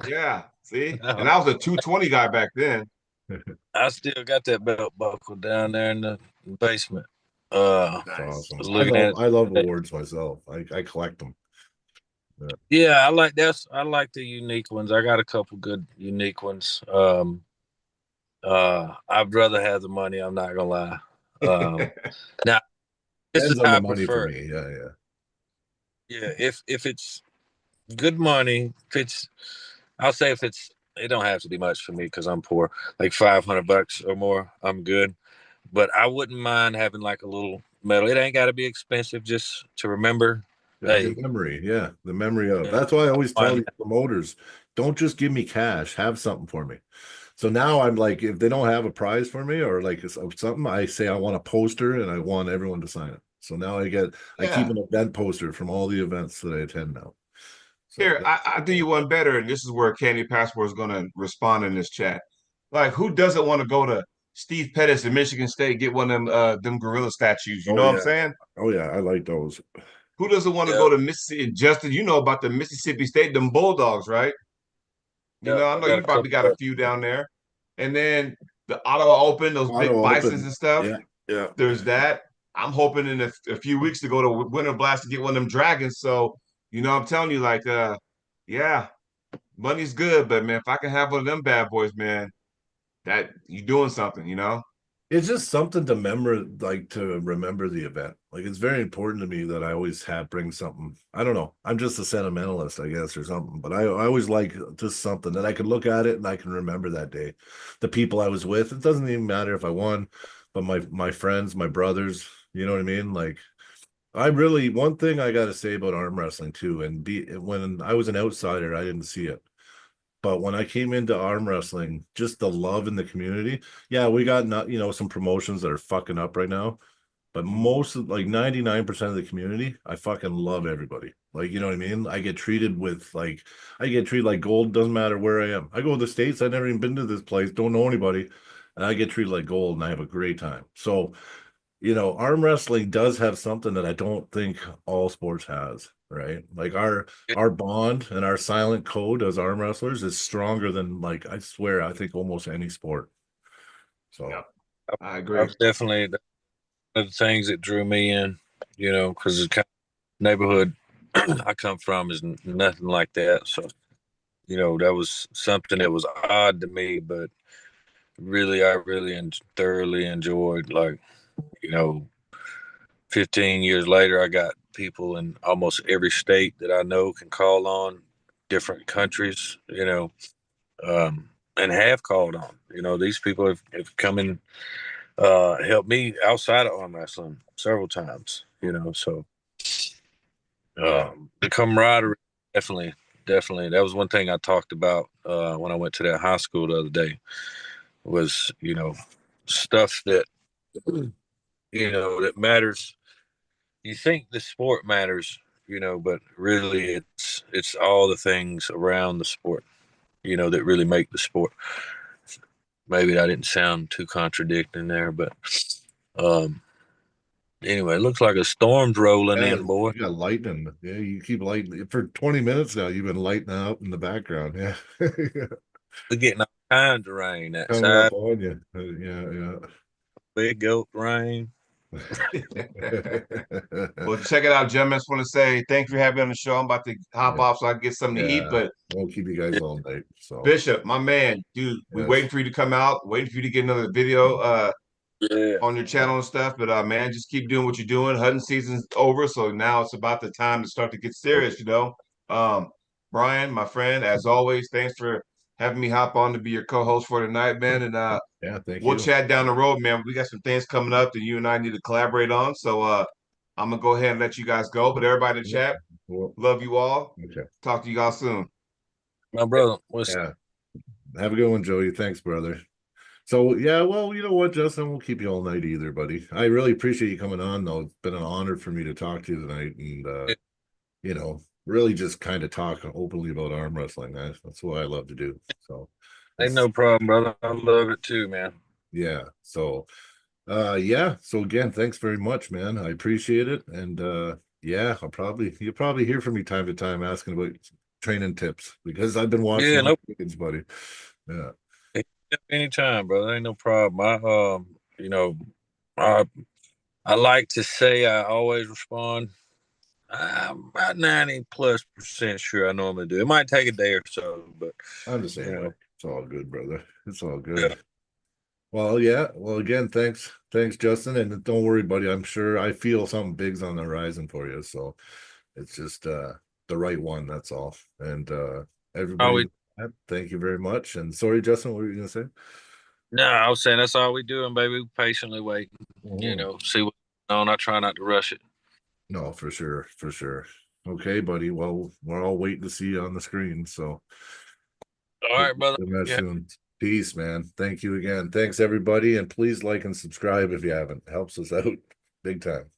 yeah, see? And I was a 220 guy back then. I still got that belt buckle down there in the basement. It's Nice. awesome. Looking at I love it. awards myself. I collect them. Yeah. Yeah, I like the unique ones. I got a couple good unique ones. I'd rather have the money, I'm not gonna lie. Now this is Depends on how the I money for prefer it. me. Yeah, yeah. Yeah, if it's good money, if it's I'll say if it's it don't have to be much for me because I'm poor, like $500 or more, I'm good. But I wouldn't mind having like a little medal. It ain't gotta be expensive, just to remember. The Hey, memory, yeah, the memory of. yeah, That's why I always tell fun. these promoters, don't just give me cash, have something for me. So now I'm like, if they don't have a prize for me or like something, I say I want a poster and I want everyone to sign it. So now I keep Yeah. an event poster from all the events that I attend now. So Here, I do you one better, and this is where Candy Passport is going to respond in this chat. Like, who doesn't want to go to Steve Pettis in Michigan State, get one of them gorilla statues? You oh know what I'm yeah, saying? oh yeah, I like those. Who doesn't want to Yeah, go to Mississippi? Justin, you know about the Mississippi State, them Bulldogs, right? yeah. I I know got you a probably couple got a of few down there. And then the Ottawa Open, those big Auto bisons and open. stuff. Yeah, yeah. There's that. I'm hoping in a few weeks to go to Winter Blast to get one of them dragons. So, I'm telling you, like, yeah, money's good, but man, if I can have one of them bad boys, man, that you doing something. It's just something to remember, like to remember the event. Like it's very important to me that I always have bring something. I don't know. I'm just a sentimentalist, I guess, or something. But I always like just something that I can look at it and I can remember that day, the people I was with. It doesn't even matter if I won, but my friends, my brothers. You know what I mean? Like I really one thing I got to say about arm wrestling too, and be when I was an outsider, I didn't see it. But when I came into arm wrestling, just the love in the community. Yeah, we got not, some promotions that are fucking up right now. But most of like 99% of the community, I fucking love everybody. Like, you know what I mean? I get treated like gold, doesn't matter where I am. I go to the States, I've never even been to this place, don't know anybody, and I get treated like gold and I have a great time. So arm wrestling does have something that I don't think all sports has, right? Like our bond and our silent code as arm wrestlers is stronger than like I swear I think almost any sport. Yeah, So I I agree. was definitely one of the things that drew me in, because the kind of neighborhood I come from is nothing like that. So, that was something that was odd to me, but really, I really and thoroughly enjoyed. Like, you know, 15 years later, I got people in almost every state that I know can call on, different countries, and have called on. These people have come in, helped me outside of arm wrestling several times, so Yeah. the camaraderie, definitely, definitely. That was one thing I talked about when I went to that high school the other day was, stuff that, that matters. You think the sport matters, but really it's all the things around the sport, that really make the sport. Maybe I didn't sound too contradicting there, but um, Anyway, it looks like a storm's rolling Yeah, in, boy. you got lightning. Yeah, you keep lighting for 20 minutes now. You've been lighting out in the background. Yeah. We're getting all kinds of rain Coming up outside. on you. Yeah, Big goat rain. Well, check it out, gentlemen. I just want to say thank you for having me on the show. I'm about to hop yeah. off so I can get something to eat. Yeah. But Won't keep you guys all night. So Bishop, my man, dude, we yes. waiting for you to come out, waiting for you to get another video Yeah. on your channel and stuff. But man, just keep doing what you're doing. Hunting season's over, so now it's about the time to start to get serious, you know. Um, Brian, my friend, as always, thanks for having me hop on to be your co-host for tonight, man. And Yeah, thank we'll you. chat down the road, man. We got some things coming up that you and I need to collaborate on. So I'm gonna go ahead and let you guys go. But everybody in the chat, Well, love you all. okay. Talk to you guys soon. My brother was Yeah. Have a good one, Joey. Thanks, brother. So yeah, well, you know what, Justin, won't keep you all night either, buddy. I really appreciate you coming on, though. It's been an honor for me to talk to you tonight, and you know, really just kind of talk openly about arm wrestling. That's what I love to do. So ain't no problem, brother. I love it too, man. yeah. So yeah. So again, thanks very much, man. I appreciate it. And yeah, you'll probably hear from me time to time asking about training tips because I've been watching Yeah, no, kids, buddy. Yeah. anytime, brother. Ain't no problem. You know, I I like to say I always respond. I'm about 90+% sure I normally do. It might take a day or so, but I'm the you same way. know, It's all good, brother. It's all yeah. good. Well, yeah. Well, again, thanks, Justin. And don't worry, buddy. I'm sure I feel something big's on the horizon for you. So it's just the right one, that's all. And All everybody, we thank you very much. And sorry, Justin, what were you gonna say? no, I was saying that's all we doing, baby. We patiently waiting. You Mhm. know, see what's going on. I try not to rush it. No, for sure, for sure. Okay, buddy. Well, we're all waiting to see you on the screen. So All right, brother. Yeah. soon. Peace, man. Thank you again. Thanks, everybody. And please like and subscribe if you haven't. Helps us out big time.